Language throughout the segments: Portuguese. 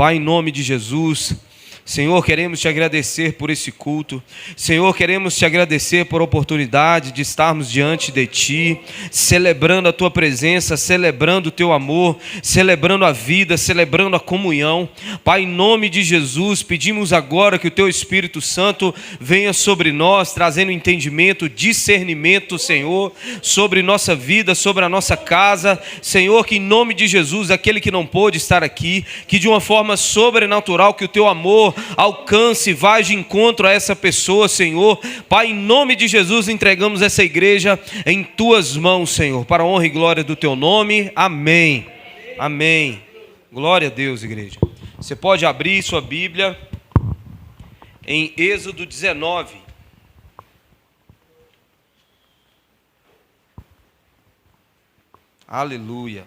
Pai, em nome de Jesus, Senhor, queremos te agradecer por esse culto. Senhor, queremos te agradecer por a oportunidade de estarmos diante de Ti, celebrando a Tua presença, celebrando o Teu amor, celebrando a vida, celebrando a comunhão. Pai, em nome de Jesus, pedimos agora que o Teu Espírito Santo venha sobre nós, trazendo entendimento, discernimento, Senhor, sobre nossa vida, sobre a nossa casa. Senhor, que em nome de Jesus, aquele que não pôde estar aqui, que de uma forma sobrenatural, que o Teu amor alcance, vá de encontro a essa pessoa, Senhor. Pai, em nome de Jesus, entregamos essa igreja em Tuas mãos, Senhor, para a honra e glória do Teu nome. Amém. Amém. Glória a Deus, igreja. Você pode abrir sua Bíblia em Êxodo 19. Aleluia.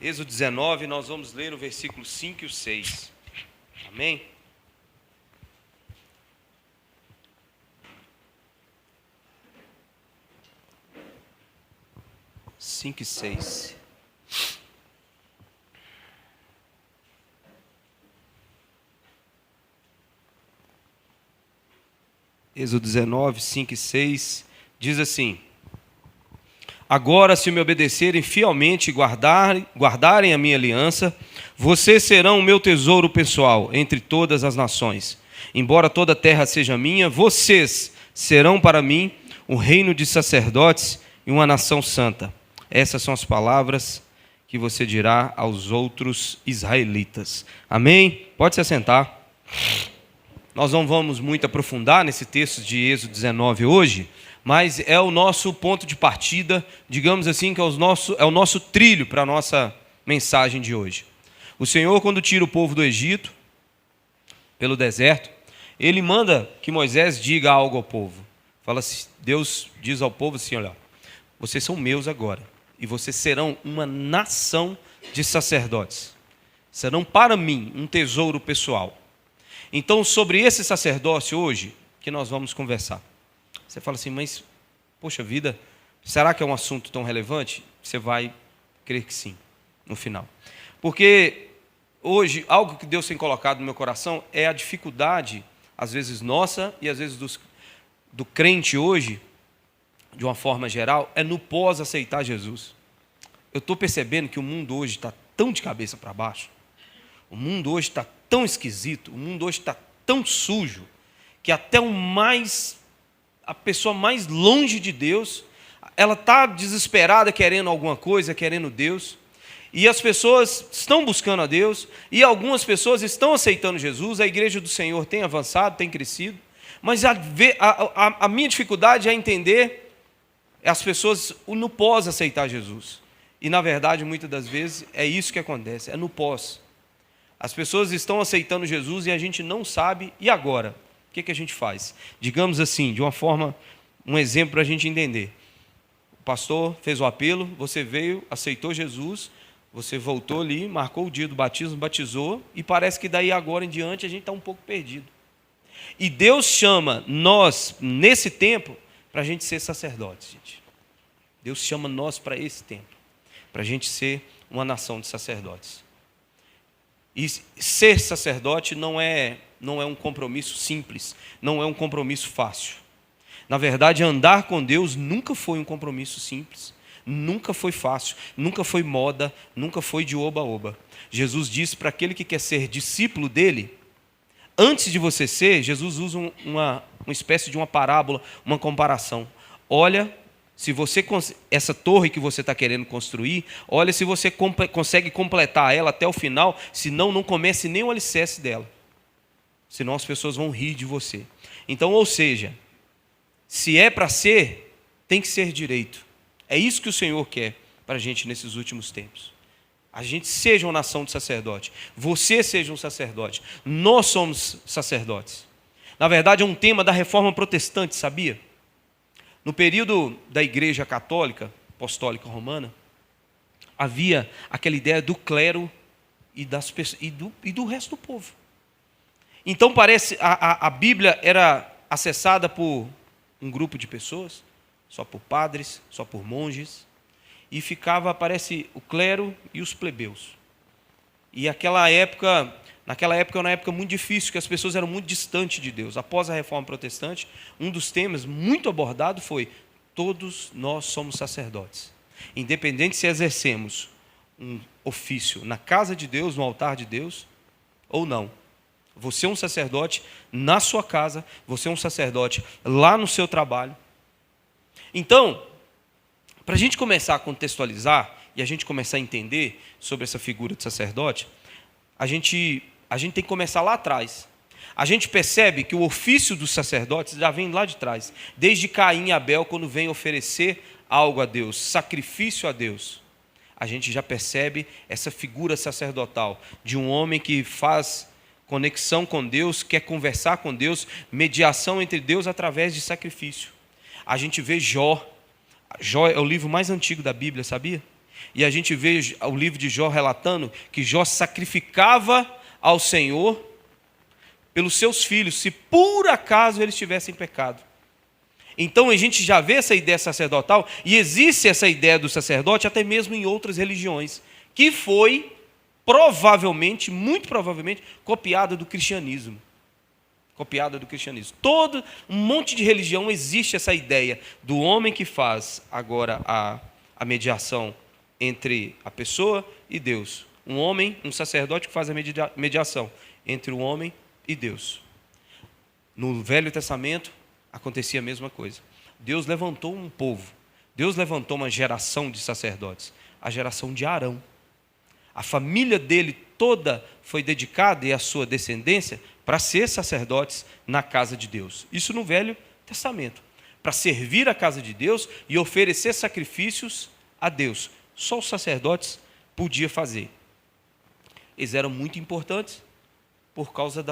Êxodo 19, nós vamos ler o versículo 5 e o 6. Amém? Cinco e 6. Êxodo 19, 5 e 6, diz assim: Agora, se me obedecerem fielmente e guardarem a minha aliança, vocês serão o meu tesouro pessoal entre todas as nações. Embora toda a terra seja minha, vocês serão para mim um reino de sacerdotes e uma nação santa. Essas são as palavras que você dirá aos outros israelitas. Amém? Pode se assentar. Nós não vamos muito aprofundar nesse texto de Êxodo 19 hoje, mas é o nosso ponto de partida, digamos assim, que é o nosso trilho para a nossa mensagem de hoje. O Senhor, quando tira o povo do Egito, pelo deserto, Ele manda que Moisés diga algo ao povo. Fala assim, Deus diz ao povo assim, olha, vocês são meus agora, e vocês serão uma nação de sacerdotes. Serão para mim um tesouro pessoal. Então, sobre esse sacerdócio hoje, que nós vamos conversar. Você fala assim, mas, poxa vida, será que é um assunto tão relevante? Você vai crer que sim, no final. Porque hoje, algo que Deus tem colocado no meu coração é a dificuldade, às vezes nossa e às vezes do crente hoje, de uma forma geral, é no pós-aceitar Jesus. Eu estou percebendo que o mundo hoje está tão de cabeça para baixo, o mundo hoje está tão esquisito, o mundo hoje está tão sujo, que até a pessoa mais longe de Deus, ela está desesperada querendo alguma coisa, querendo Deus, e as pessoas estão buscando a Deus, e algumas pessoas estão aceitando Jesus, a igreja do Senhor tem avançado, tem crescido, mas a minha dificuldade é entender as pessoas no pós aceitar Jesus, e na verdade muitas das vezes é isso que acontece, é no pós. As pessoas estão aceitando Jesus e a gente não sabe, e agora? O que a gente faz? Digamos assim, de uma forma, um exemplo para a gente entender. O pastor fez o apelo, você veio, aceitou Jesus, você voltou ali, marcou o dia do batismo, batizou, e parece que daí agora em diante a gente está um pouco perdido. E Deus chama nós, nesse tempo, para a gente ser sacerdotes, gente. Deus chama nós para esse tempo, para a gente ser uma nação de sacerdotes. E ser sacerdote não é um compromisso simples, não é um compromisso fácil. Na verdade, andar com Deus nunca foi um compromisso simples, nunca foi fácil, nunca foi moda, nunca foi de oba-oba. Jesus disse para aquele que quer ser discípulo dele, antes de você ser, Jesus usa uma espécie de uma parábola, uma comparação. Olha, se você, essa torre que você está querendo construir, olha se você consegue completar ela até o final, senão não comece nem o alicerce dela. Senão as pessoas vão rir de você. Então, ou seja, se é para ser, tem que ser direito. É isso que o Senhor quer para a gente nesses últimos tempos. A gente seja uma nação de sacerdote. Você seja um sacerdote. Nós somos sacerdotes. Na verdade, é um tema da reforma protestante, sabia? No período da Igreja Católica, Apostólica Romana, havia aquela ideia do clero e do resto do povo. Então parece, a Bíblia era acessada por um grupo de pessoas, só por padres, só por monges, e ficava, parece, o clero e os plebeus. E naquela época era uma época muito difícil, que as pessoas eram muito distantes de Deus. Após a Reforma Protestante, um dos temas muito abordado foi: todos nós somos sacerdotes. Independente se exercemos um ofício na casa de Deus, no altar de Deus, ou não. Você é um sacerdote na sua casa, você é um sacerdote lá no seu trabalho. Então, para a gente começar a contextualizar e a gente começar a entender sobre essa figura de sacerdote, a gente tem que começar lá atrás. A gente percebe que o ofício dos sacerdotes já vem lá de trás, desde Caim e Abel, quando vem oferecer algo a Deus, sacrifício a Deus. A gente já percebe essa figura sacerdotal de um homem que faz conexão com Deus, quer conversar com Deus, mediação entre Deus através de sacrifício. A gente vê Jó. Jó é o livro mais antigo da Bíblia, sabia? E a gente vê o livro de Jó relatando que Jó sacrificava ao Senhor pelos seus filhos, se por acaso eles tivessem pecado. Então a gente já vê essa ideia sacerdotal, e existe essa ideia do sacerdote até mesmo em outras religiões, que foi provavelmente, muito provavelmente, copiada do cristianismo. Copiada do cristianismo. Todo um monte de religião existe essa ideia do homem que faz agora a mediação entre a pessoa e Deus. Um homem, um sacerdote que faz a mediação entre o homem e Deus. No Velho Testamento acontecia a mesma coisa. Deus levantou um povo. Deus levantou uma geração de sacerdotes. A geração de Arão. A família dele toda foi dedicada, e a sua descendência, para ser sacerdotes na casa de Deus. Isso no Velho Testamento. Para servir a casa de Deus e oferecer sacrifícios a Deus. Só os sacerdotes podiam fazer. Eles eram muito importantes por causa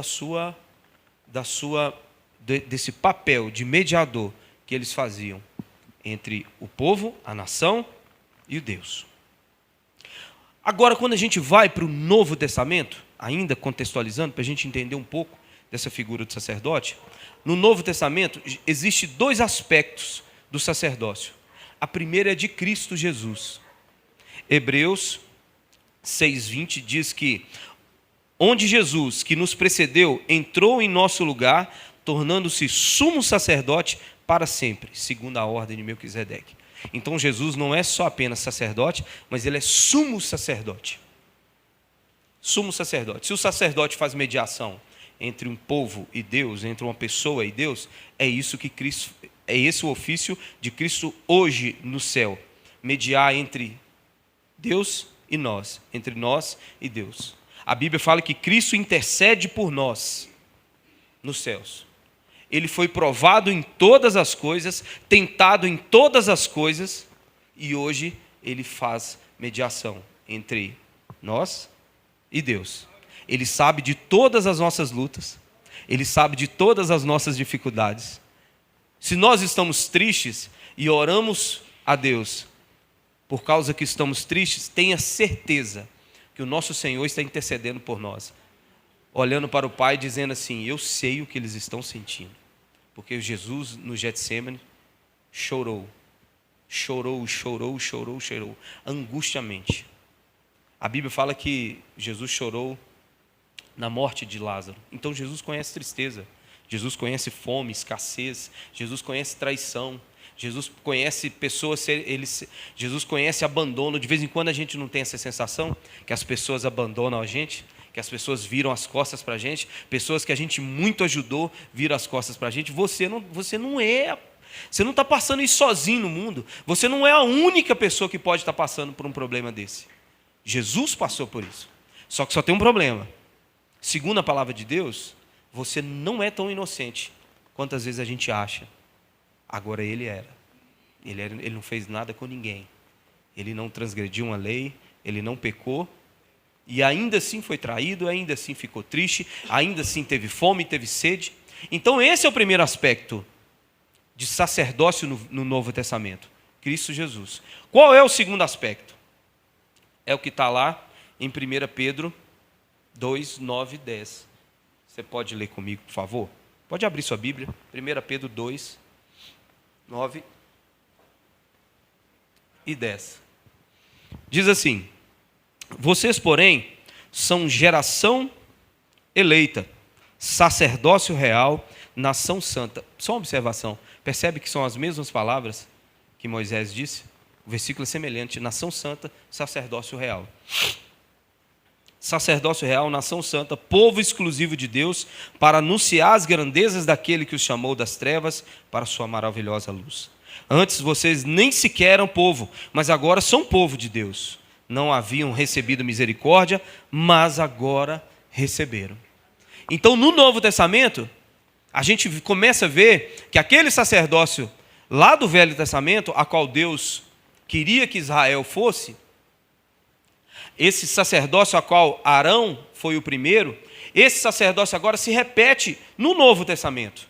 desse papel de mediador que eles faziam entre o povo, a nação e o Deus. Agora, quando a gente vai para o Novo Testamento, ainda contextualizando, para a gente entender um pouco dessa figura do sacerdote, no Novo Testamento existem dois aspectos do sacerdócio. A primeira é de Cristo Jesus. Hebreus 6:20 diz que onde Jesus, que nos precedeu, entrou em nosso lugar, tornando-se sumo sacerdote para sempre, segundo a ordem de Melquisedeque. Então Jesus não é só apenas sacerdote, mas ele é sumo sacerdote. Sumo sacerdote. Se o sacerdote faz mediação entre um povo e Deus, entre uma pessoa e Deus, é isso que Cristo, é esse o ofício de Cristo hoje no céu, mediar entre Deus e nós, entre nós e Deus. A Bíblia fala que Cristo intercede por nós nos céus. Ele foi provado em todas as coisas, tentado em todas as coisas, e hoje ele faz mediação entre nós e Deus. Ele sabe de todas as nossas lutas, ele sabe de todas as nossas dificuldades. Se nós estamos tristes e oramos a Deus por causa que estamos tristes, tenha certeza que o nosso Senhor está intercedendo por nós, olhando para o Pai dizendo assim: eu sei o que eles estão sentindo. Porque Jesus, no Getsêmani, chorou, angustiamente. A Bíblia fala que Jesus chorou na morte de Lázaro. Então Jesus conhece tristeza, Jesus conhece fome, escassez, Jesus conhece traição, Jesus conhece pessoas, Jesus conhece abandono. De vez em quando a gente não tem essa sensação que as pessoas abandonam a gente, que as pessoas viram as costas para a gente, pessoas que a gente muito ajudou viram as costas para a gente. Você não está passando isso sozinho no mundo. Você não é a única pessoa que pode estar passando por um problema desse. Jesus passou por isso. Só que só tem um problema. Segundo a palavra de Deus, você não é tão inocente quantas vezes a gente acha. Agora ele era. Ele não fez nada com ninguém. Ele não transgrediu uma lei, ele não pecou. E ainda assim foi traído, ainda assim ficou triste, ainda assim teve fome, teve sede. Então esse é o primeiro aspecto de sacerdócio no Novo Testamento. Cristo Jesus. Qual é o segundo aspecto? É o que está lá em 1 Pedro 2, 9 e 10. Você pode ler comigo, por favor? Pode abrir sua Bíblia. 1 Pedro 2, 9 e 10. Diz assim: vocês, porém, são geração eleita, sacerdócio real, nação santa. Só uma observação. Percebe que são as mesmas palavras que Moisés disse? O versículo é semelhante: nação santa, sacerdócio real. Sacerdócio real, nação santa, povo exclusivo de Deus, para anunciar as grandezas daquele que os chamou das trevas para a sua maravilhosa luz. Antes vocês nem sequer eram povo, mas agora são povo de Deus. Não haviam recebido misericórdia, mas agora receberam. Então, no Novo Testamento, a gente começa a ver que aquele sacerdócio lá do Velho Testamento, a qual Deus queria que Israel fosse, esse sacerdócio a qual Arão foi o primeiro, esse sacerdócio agora se repete no Novo Testamento.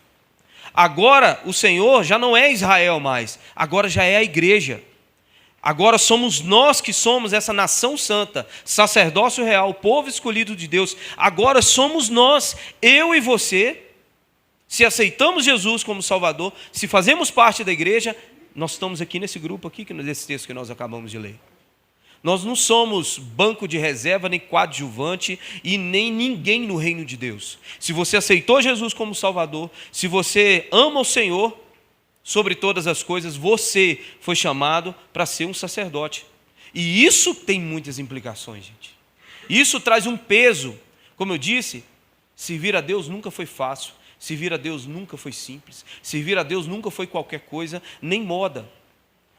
Agora o Senhor já não é Israel mais, agora já é a igreja. Agora somos nós que somos essa nação santa, sacerdócio real, povo escolhido de Deus. Agora somos nós, eu e você, se aceitamos Jesus como Salvador, se fazemos parte da igreja, nós estamos aqui nesse grupo aqui, nesse texto que nós acabamos de ler. Nós não somos banco de reserva, nem coadjuvante e nem ninguém no reino de Deus. Se você aceitou Jesus como Salvador, se você ama o Senhor sobre todas as coisas, você foi chamado para ser um sacerdote. E isso tem muitas implicações, gente. Isso traz um peso. Como eu disse, servir a Deus nunca foi fácil. Servir a Deus nunca foi simples. Servir a Deus nunca foi qualquer coisa, nem moda.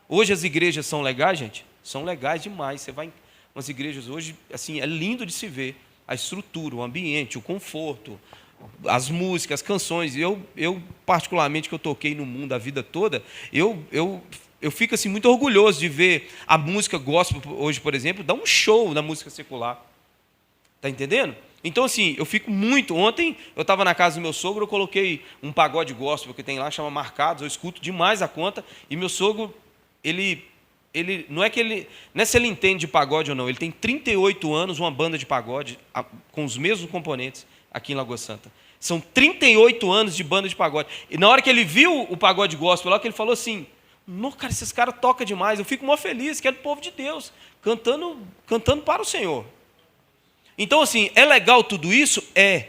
Hoje as igrejas são legais, gente? São legais demais. Você vai em umas igrejas hoje, assim, é lindo de se ver. A estrutura, o ambiente, o conforto, as músicas, as canções. Eu particularmente, que eu toquei no mundo a vida toda, eu fico assim, muito orgulhoso de ver a música gospel hoje, por exemplo, dar um show na música secular. Está entendendo? Então, assim, eu fico muito... Ontem, eu estava na casa do meu sogro, eu coloquei um pagode gospel que tem lá, chama Marcados, eu escuto demais a conta, e meu sogro, ele não é se ele entende de pagode ou não, ele tem 38 anos, uma banda de pagode, com os mesmos componentes, aqui em Lagoa Santa. São 38 anos de banda de pagode. E na hora que ele viu o pagode gospel lá, que ele falou assim: não, cara, esses caras tocam demais, eu fico mó feliz, que é do povo de Deus, cantando para o Senhor. Então, assim, é legal tudo isso? É.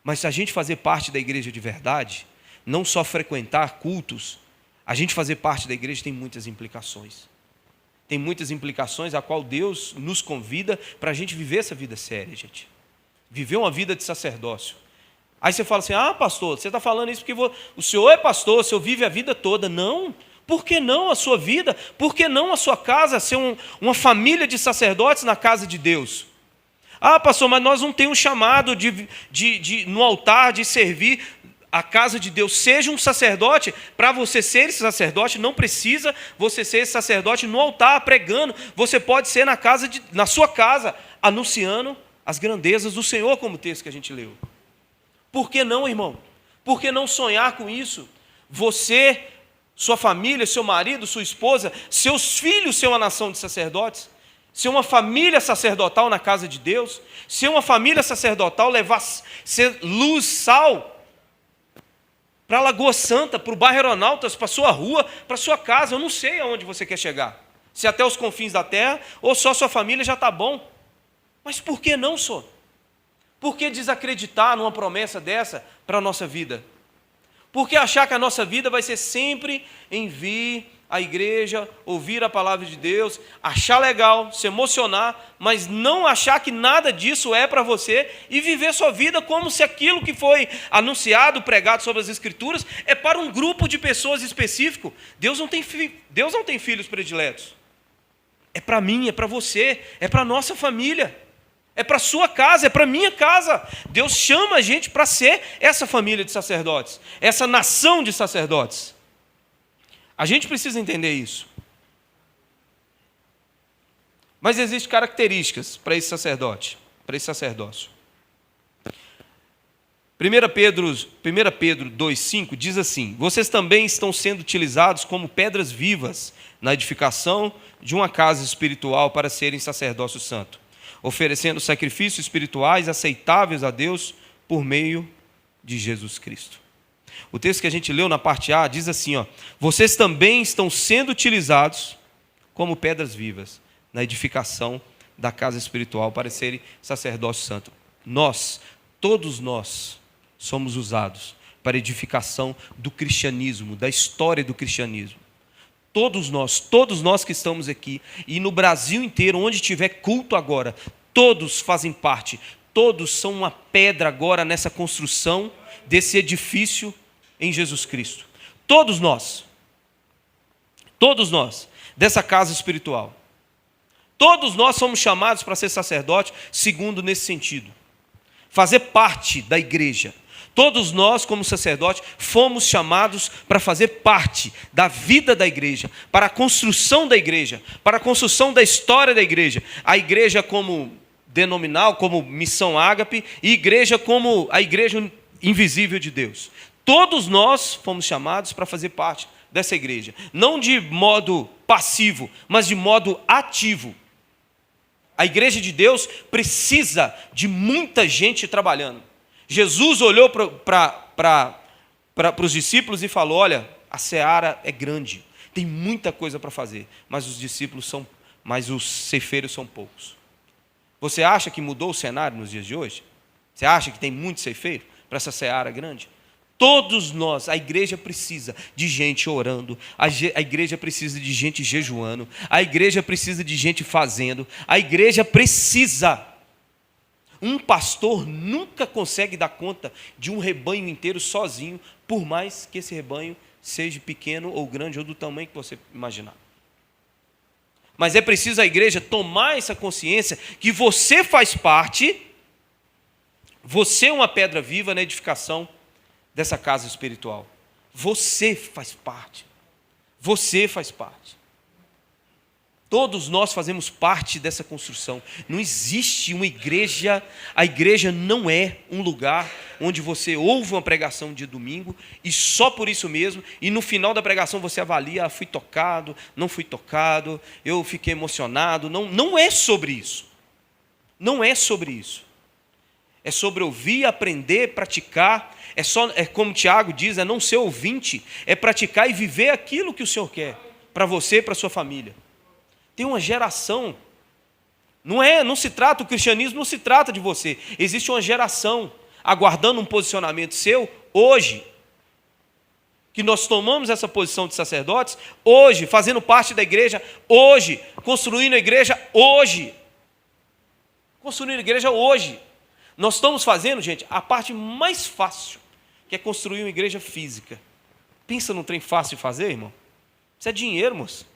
Mas se a gente fazer parte da igreja de verdade, não só frequentar cultos, a gente fazer parte da igreja tem muitas implicações. Tem muitas implicações a qual Deus nos convida para a gente viver essa vida séria, gente. Viver uma vida de sacerdócio. Aí você fala assim: ah, pastor, você está falando isso porque o senhor é pastor, o senhor vive a vida toda. Não. Por que não a sua vida? Por que não a sua casa ser uma família de sacerdotes na casa de Deus? Ah, pastor, mas nós não temos chamado no altar de servir a casa de Deus. Seja um sacerdote. Para você ser esse sacerdote, não precisa você ser esse sacerdote no altar pregando. Você pode ser na sua casa, anunciando as grandezas do Senhor, como o texto que a gente leu. Por que não, irmão? Por que não sonhar com isso? Você, sua família, seu marido, sua esposa, seus filhos ser uma nação de sacerdotes, ser uma família sacerdotal na casa de Deus, ser uma família sacerdotal, ser luz, sal para a Lagoa Santa, para o bairro Aeronautas, para a sua rua, para a sua casa. Eu não sei aonde você quer chegar. Se até os confins da terra, ou só sua família já está bom. Mas por que não, senhor? Por que desacreditar numa promessa dessa para a nossa vida? Por que achar que a nossa vida vai ser sempre em vir à igreja, ouvir a palavra de Deus, achar legal, se emocionar, mas não achar que nada disso é para você e viver sua vida como se aquilo que foi anunciado, pregado sobre as Escrituras é para um grupo de pessoas específico? Deus não tem filhos prediletos. É para mim, é para você, é para a nossa família. É para a sua casa, é para a minha casa. Deus chama a gente para ser essa família de sacerdotes, essa nação de sacerdotes. A gente precisa entender isso. Mas existem características para esse sacerdote, para esse sacerdócio. 1 Pedro 2,5 diz assim: vocês também estão sendo utilizados como pedras vivas na edificação de uma casa espiritual para serem sacerdócio santo, oferecendo sacrifícios espirituais aceitáveis a Deus por meio de Jesus Cristo. O texto que a gente leu na parte A diz assim, vocês também estão sendo utilizados como pedras vivas na edificação da casa espiritual para serem sacerdócio santo. Todos nós, somos usados para edificação do cristianismo, da história do cristianismo. Todos nós que estamos aqui, e no Brasil inteiro, onde tiver culto agora, todos fazem parte, todos são uma pedra agora nessa construção desse edifício em Jesus Cristo. Todos nós, dessa casa espiritual. Todos nós somos chamados para ser sacerdote, segundo nesse sentido. Fazer parte da igreja. Todos nós, como sacerdotes, fomos chamados para fazer parte da vida da igreja, para a construção da igreja, para a construção da história da igreja. A igreja como denominal, como missão ágape, e igreja como a igreja invisível de Deus. Todos nós fomos chamados para fazer parte dessa igreja. Não de modo passivo, mas de modo ativo. A igreja de Deus precisa de muita gente trabalhando. Jesus olhou para os discípulos e falou, olha, a seara é grande, tem muita coisa para fazer, mas os ceifeiros são poucos. Você acha que mudou o cenário nos dias de hoje? Você acha que tem muito ceifeiro para essa seara grande? Todos nós, a igreja precisa de gente orando, a igreja precisa de gente jejuando, a igreja precisa de gente fazendo, a igreja precisa. Um pastor nunca consegue dar conta de um rebanho inteiro sozinho, por mais que esse rebanho seja pequeno ou grande, ou do tamanho que você imaginar. Mas é preciso a igreja tomar essa consciência que você faz parte, você é uma pedra viva na edificação dessa casa espiritual. Você faz parte. Você faz parte. Todos nós fazemos parte dessa construção. Não existe uma igreja, a igreja não é um lugar onde você ouve uma pregação de domingo e só por isso mesmo, e no final da pregação você avalia, fui tocado, não fui tocado, eu fiquei emocionado. Não é sobre isso. Não é sobre isso. É sobre ouvir, aprender, praticar. É como Tiago diz, é não ser ouvinte, é praticar e viver aquilo que o Senhor quer para você e para a sua família. Tem uma geração, o cristianismo não se trata de você. Existe uma geração aguardando um posicionamento seu hoje, que nós tomamos essa posição de sacerdotes, hoje, fazendo parte da igreja, hoje, construindo a igreja, hoje. Construindo a igreja hoje. Nós estamos fazendo, gente, a parte mais fácil, que é construir uma igreja física. Pensa num trem fácil de fazer, irmão? Isso é dinheiro, moço.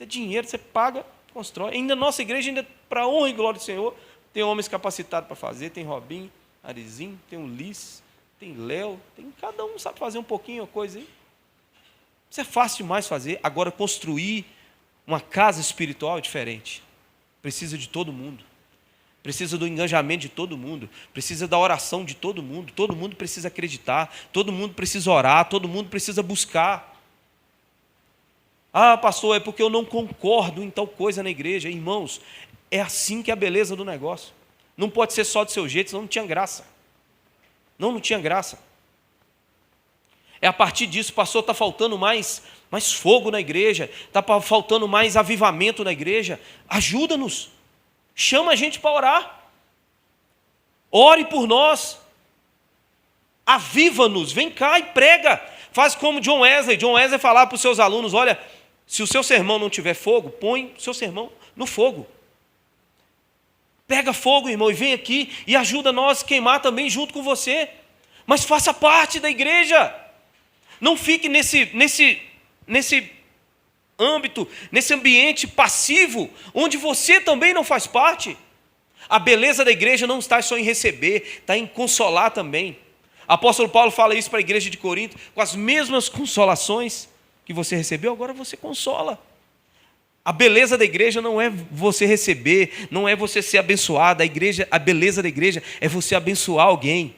É dinheiro, você paga, constrói. Ainda a nossa igreja, ainda para honra e glória do Senhor, tem homens capacitados para fazer, tem Robinho, Arizinho, tem o Ulisses, tem Léo, cada um sabe fazer um pouquinho a coisa aí. Isso é fácil demais fazer. Agora, construir uma casa espiritual é diferente. Precisa de todo mundo. Precisa do engajamento de todo mundo. Precisa da oração de todo mundo. Todo mundo precisa acreditar. Todo mundo precisa orar. Todo mundo precisa buscar. Ah, pastor, é porque eu não concordo em tal coisa na igreja. Irmãos, é assim que é a beleza do negócio. Não pode ser só do seu jeito, senão não tinha graça. Não tinha graça. É a partir disso, pastor, está faltando mais fogo na igreja, está faltando mais avivamento na igreja. Ajuda-nos. Chama a gente para orar. Ore por nós. Aviva-nos. Vem cá e prega. Faz como John Wesley. John Wesley falava para os seus alunos, olha, se o seu sermão não tiver fogo, põe o seu sermão no fogo. Pega fogo, irmão, e vem aqui e ajuda nós a queimar também junto com você. Mas faça parte da igreja. Não fique nesse âmbito, nesse ambiente passivo, onde você também não faz parte. A beleza da igreja não está só em receber, está em consolar também. Apóstolo Paulo fala isso para a igreja de Corinto, com as mesmas consolações que você recebeu, agora você consola. A beleza da igreja não é você receber, não é você ser abençoado. A beleza da igreja é você abençoar alguém.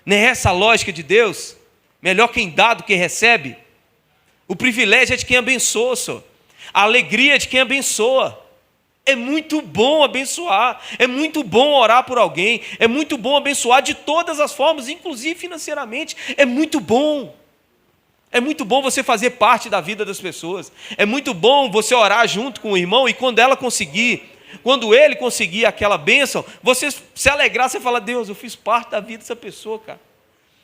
Não é essa a lógica de Deus? Melhor quem dá do que recebe. O privilégio é de quem abençoa, senhor. A alegria é de quem abençoa. É muito bom abençoar, é muito bom orar por alguém, é muito bom abençoar de todas as formas, inclusive financeiramente. É muito bom. É muito bom você fazer parte da vida das pessoas. É muito bom você orar junto com o irmão e quando ele conseguir aquela bênção, você se alegrar, você fala: Deus, eu fiz parte da vida dessa pessoa, cara.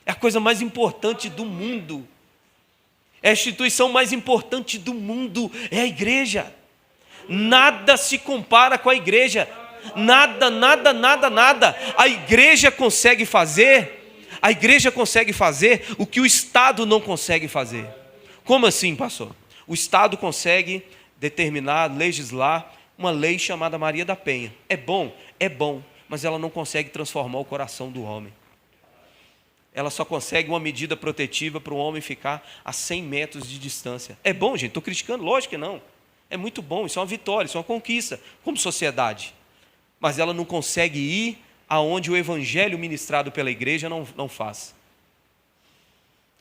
É a coisa mais importante do mundo. É a instituição mais importante do mundo, é a igreja. Nada se compara com a igreja. Nada, nada, nada, nada. A igreja consegue fazer o que o Estado não consegue fazer. Como assim, pastor? O Estado consegue determinar, legislar uma lei chamada Maria da Penha. É bom, mas ela não consegue transformar o coração do homem. Ela só consegue uma medida protetiva para o homem ficar a 100 metros de distância. É bom, gente? Estou criticando? Lógico que não. É muito bom, isso é uma vitória, isso é uma conquista como sociedade. Mas ela não consegue ir aonde o evangelho ministrado pela igreja não faz.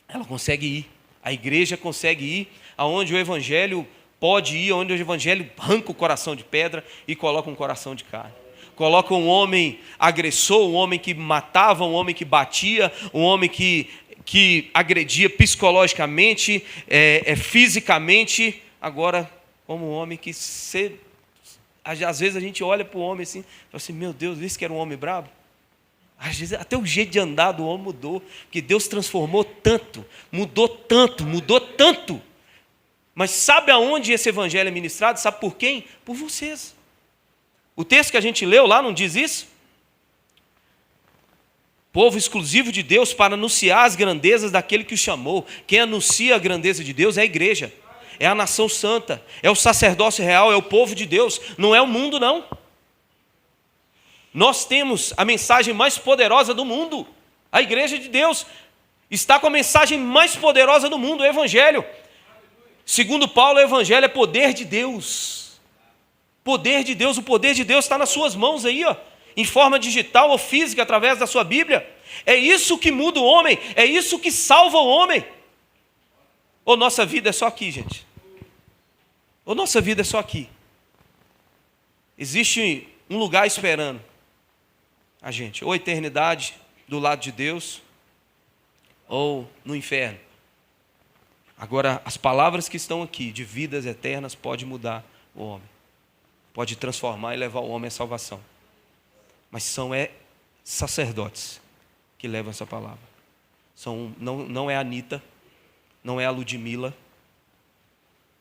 Ela consegue ir. A igreja consegue ir aonde o evangelho pode ir, aonde o evangelho arranca o coração de pedra e coloca um coração de carne. Coloca um homem agressor, um homem que matava, um homem que batia, um homem que agredia psicologicamente, fisicamente. Agora, como um homem que às vezes a gente olha para o homem assim, fala assim: meu Deus, isso que era um homem brabo? Às vezes até o jeito de andar do homem mudou, porque Deus transformou tanto, mudou tanto, mudou tanto. Mas sabe aonde esse evangelho é ministrado? Sabe por quem? Por vocês. O texto que a gente leu lá não diz isso? Povo exclusivo de Deus para anunciar as grandezas daquele que o chamou. Quem anuncia a grandeza de Deus é a igreja. É a nação santa, é o sacerdócio real, é o povo de Deus, não é o mundo, não. Nós temos a mensagem mais poderosa do mundo. A igreja de Deus está com a mensagem mais poderosa do mundo, o evangelho. Segundo Paulo, o evangelho é poder de Deus. Poder de Deus, o poder de Deus está nas suas mãos aí, ó, em forma digital ou física, através da sua Bíblia. É isso que muda o homem, é isso que salva o homem. Ou nossa vida é só aqui, gente? Ou nossa vida é só aqui? Existe um lugar esperando a gente, ou a eternidade do lado de Deus, ou no inferno. Agora, as palavras que estão aqui, de vidas eternas, pode mudar o homem, pode transformar e levar o homem à salvação. Mas são sacerdotes que levam essa palavra. Não é a Anitta, não é a Ludmilla,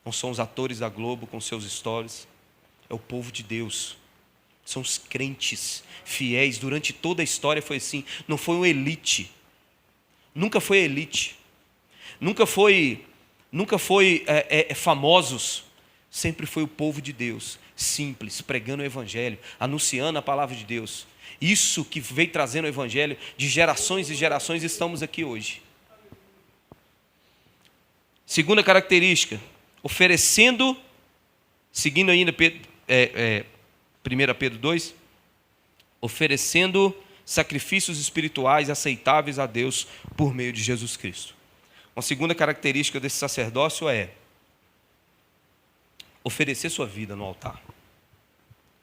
não são os atores da Globo com seus stories. É o povo de Deus. São os crentes fiéis. Durante toda a história foi assim. Não foi uma elite. Nunca foi elite. Nunca foi famosos. Sempre foi o povo de Deus. Simples, pregando o evangelho, anunciando a palavra de Deus. Isso que veio trazendo o evangelho de gerações e gerações, estamos aqui hoje. Segunda característica, oferecendo, seguindo ainda 1 Pedro 2, oferecendo sacrifícios espirituais aceitáveis a Deus por meio de Jesus Cristo. Uma segunda característica desse sacerdócio é oferecer sua vida no altar.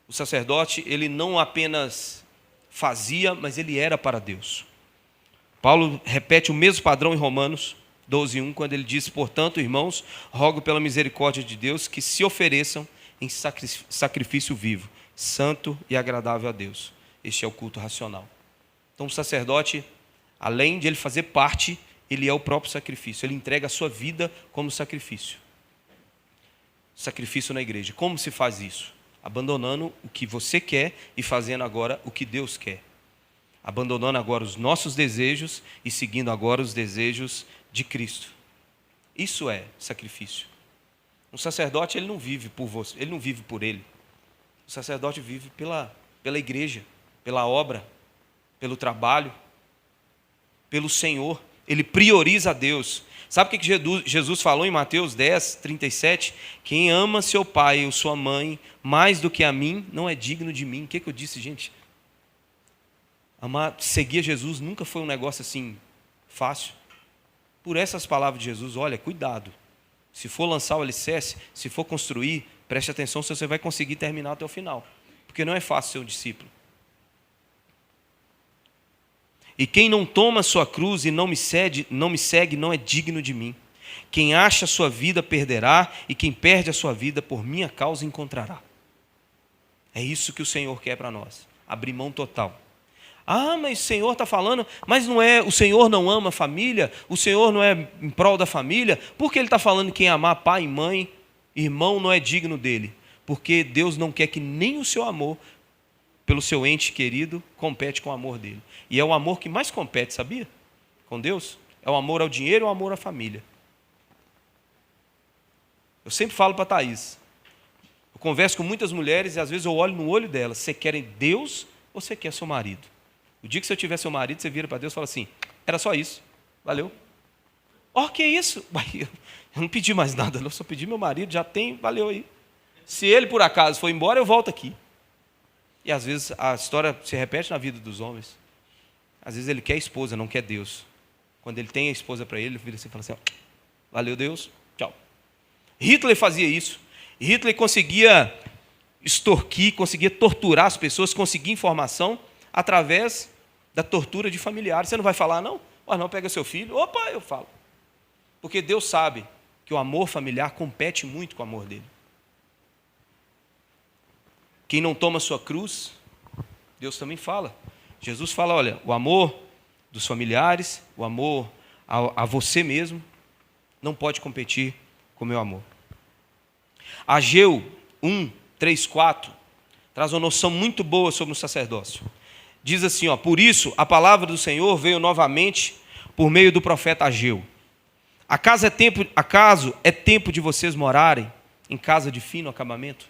O sacerdote, ele não apenas fazia, mas ele era para Deus. Paulo repete o mesmo padrão em Romanos 12:1, quando ele diz: portanto, irmãos, rogo pela misericórdia de Deus que se ofereçam em sacrifício vivo, santo e agradável a Deus. Este é o culto racional. Então o sacerdote, além de ele fazer parte, ele é o próprio sacrifício. Ele entrega a sua vida como sacrifício. Sacrifício na igreja. Como se faz isso? Abandonando o que você quer e fazendo agora o que Deus quer. Abandonando agora os nossos desejos e seguindo agora os desejos de Cristo. Isso é sacrifício. Um sacerdote, ele não vive por você, ele não vive por ele. O sacerdote vive pela igreja, pela obra, pelo trabalho, pelo Senhor. Ele prioriza a Deus. Sabe o que Jesus falou em Mateus 10:37? Quem ama seu pai ou sua mãe mais do que a mim, não é digno de mim. O que eu disse, gente? Seguir Jesus nunca foi um negócio assim fácil. Por essas palavras de Jesus, olha, cuidado. Se for lançar o alicerce, se for construir, Preste atenção se você vai conseguir terminar até o final, porque não é fácil ser um discípulo. E quem não toma sua cruz e não me segue, não é digno de mim. Quem acha a sua vida perderá, e quem perde a sua vida por minha causa encontrará. É isso que o Senhor quer para nós, abrir mão total. Ah, mas o Senhor está falando, mas não é, o Senhor não ama a família, o Senhor não é em prol da família, por que Ele está falando que quem amar pai e mãe, irmão, não é digno dele? Porque Deus não quer que nem o seu amor pelo seu ente querido compete com o amor dele. E é o amor que mais compete, sabia? Com Deus. É o amor ao dinheiro ou o amor à família. Eu sempre falo para a Thaís, eu converso com muitas mulheres e às vezes eu olho no olho delas, você quer Deus ou você quer seu marido? O dia que você tiver seu marido, você vira para Deus e fala assim, era só isso, valeu. Ó, que isso? Eu não pedi mais nada, eu só pedi meu marido, já tem, valeu aí. Se ele por acaso for embora, eu volto aqui. E às vezes a história se repete na vida dos homens. Às vezes ele quer a esposa, não quer Deus. Quando ele tem a esposa para ele vira assim e fala assim, ó, valeu Deus, tchau. Hitler fazia isso. Hitler conseguia extorquir, conseguia torturar as pessoas, conseguia informação através da tortura de familiares. Você não vai falar, não? Não, pega seu filho. Opa, eu falo. Porque Deus sabe que o amor familiar compete muito com o amor dele. Quem não toma sua cruz, Deus também fala. Jesus fala, olha, o amor dos familiares, o amor a você mesmo, não pode competir com o meu amor. Ageu 1, 3, 4, traz uma noção muito boa sobre o sacerdócio. Diz assim, por isso a palavra do Senhor veio novamente por meio do profeta Ageu. Acaso é tempo de vocês morarem em casa de fino acabamento?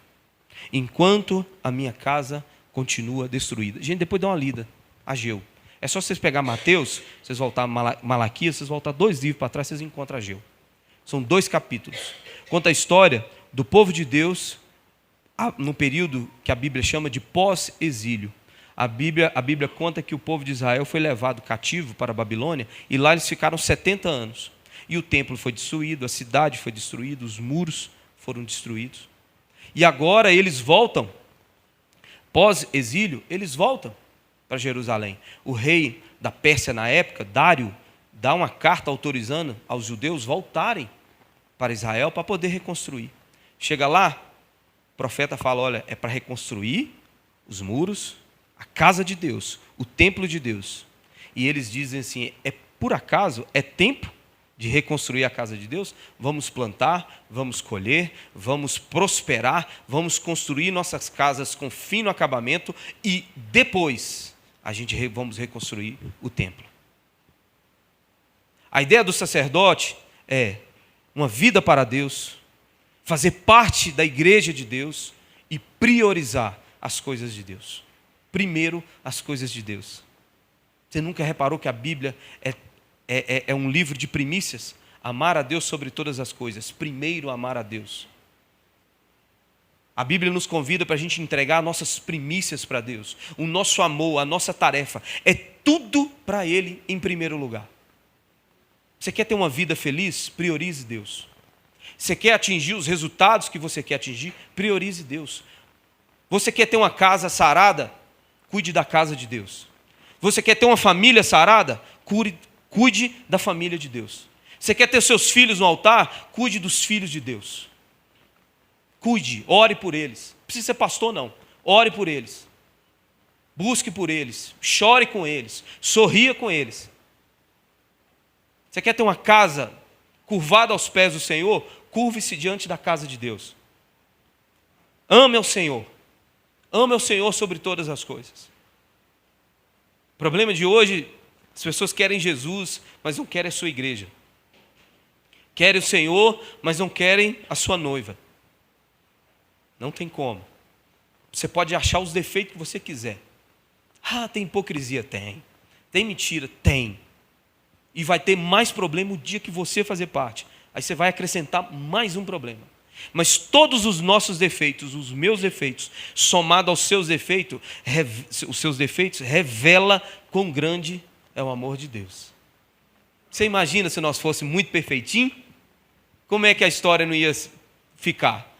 Enquanto a minha casa continua destruída. Gente, depois dá uma lida. Ageu. É só vocês pegar Mateus, vocês voltar a Malaquias, vocês voltar 2 livros para trás, vocês encontram Ageu. São 2 capítulos. Conta a história do povo de Deus no período que a Bíblia chama de pós-exílio. A Bíblia conta que o povo de Israel foi levado cativo para a Babilônia e lá eles ficaram 70 anos. E o templo foi destruído, a cidade foi destruída, os muros foram destruídos. E agora eles voltam, pós-exílio, eles voltam para Jerusalém. O rei da Pérsia na época, Dário, dá uma carta autorizando aos judeus voltarem para Israel para poder reconstruir. Chega lá, o profeta fala, olha, é para reconstruir os muros, a casa de Deus, o templo de Deus. E eles dizem assim, por acaso, é tempo de reconstruir a casa de Deus? Vamos plantar, vamos colher, vamos prosperar, vamos construir nossas casas com fino acabamento e depois vamos reconstruir o templo. A ideia do sacerdote é uma vida para Deus, fazer parte da igreja de Deus e priorizar as coisas de Deus. Primeiro, as coisas de Deus. Você nunca reparou que a Bíblia é um livro de primícias? Amar a Deus sobre todas as coisas. Primeiro, amar a Deus. A Bíblia nos convida para a gente entregar nossas primícias para Deus. O nosso amor, a nossa tarefa. É tudo para Ele em primeiro lugar. Você quer ter uma vida feliz? Priorize Deus. Você quer atingir os resultados que você quer atingir? Priorize Deus. Você quer ter uma casa sarada? Cuide da casa de Deus. Você quer ter uma família sarada? Cuide da família de Deus. Você quer ter seus filhos no altar? Cuide dos filhos de Deus. Cuide, ore por eles. Não precisa ser pastor, não. Ore por eles. Busque por eles. Chore com eles. Sorria com eles. Você quer ter uma casa curvada aos pés do Senhor? Curve-se diante da casa de Deus. Ame ao Senhor. Ame ao Senhor sobre todas as coisas. O problema de hoje, as pessoas querem Jesus, mas não querem a sua igreja. Querem o Senhor, mas não querem a sua noiva. Não tem como. Você pode achar os defeitos que você quiser. Tem hipocrisia? Tem. Tem mentira? Tem. E vai ter mais problema o dia que você fazer parte. Aí você vai acrescentar mais um problema. Mas todos os nossos defeitos, os meus defeitos, somado aos seus defeitos, revela quão grande é o amor de Deus. Você imagina se nós fôssemos muito perfeitinho? Como é que a história não ia ficar?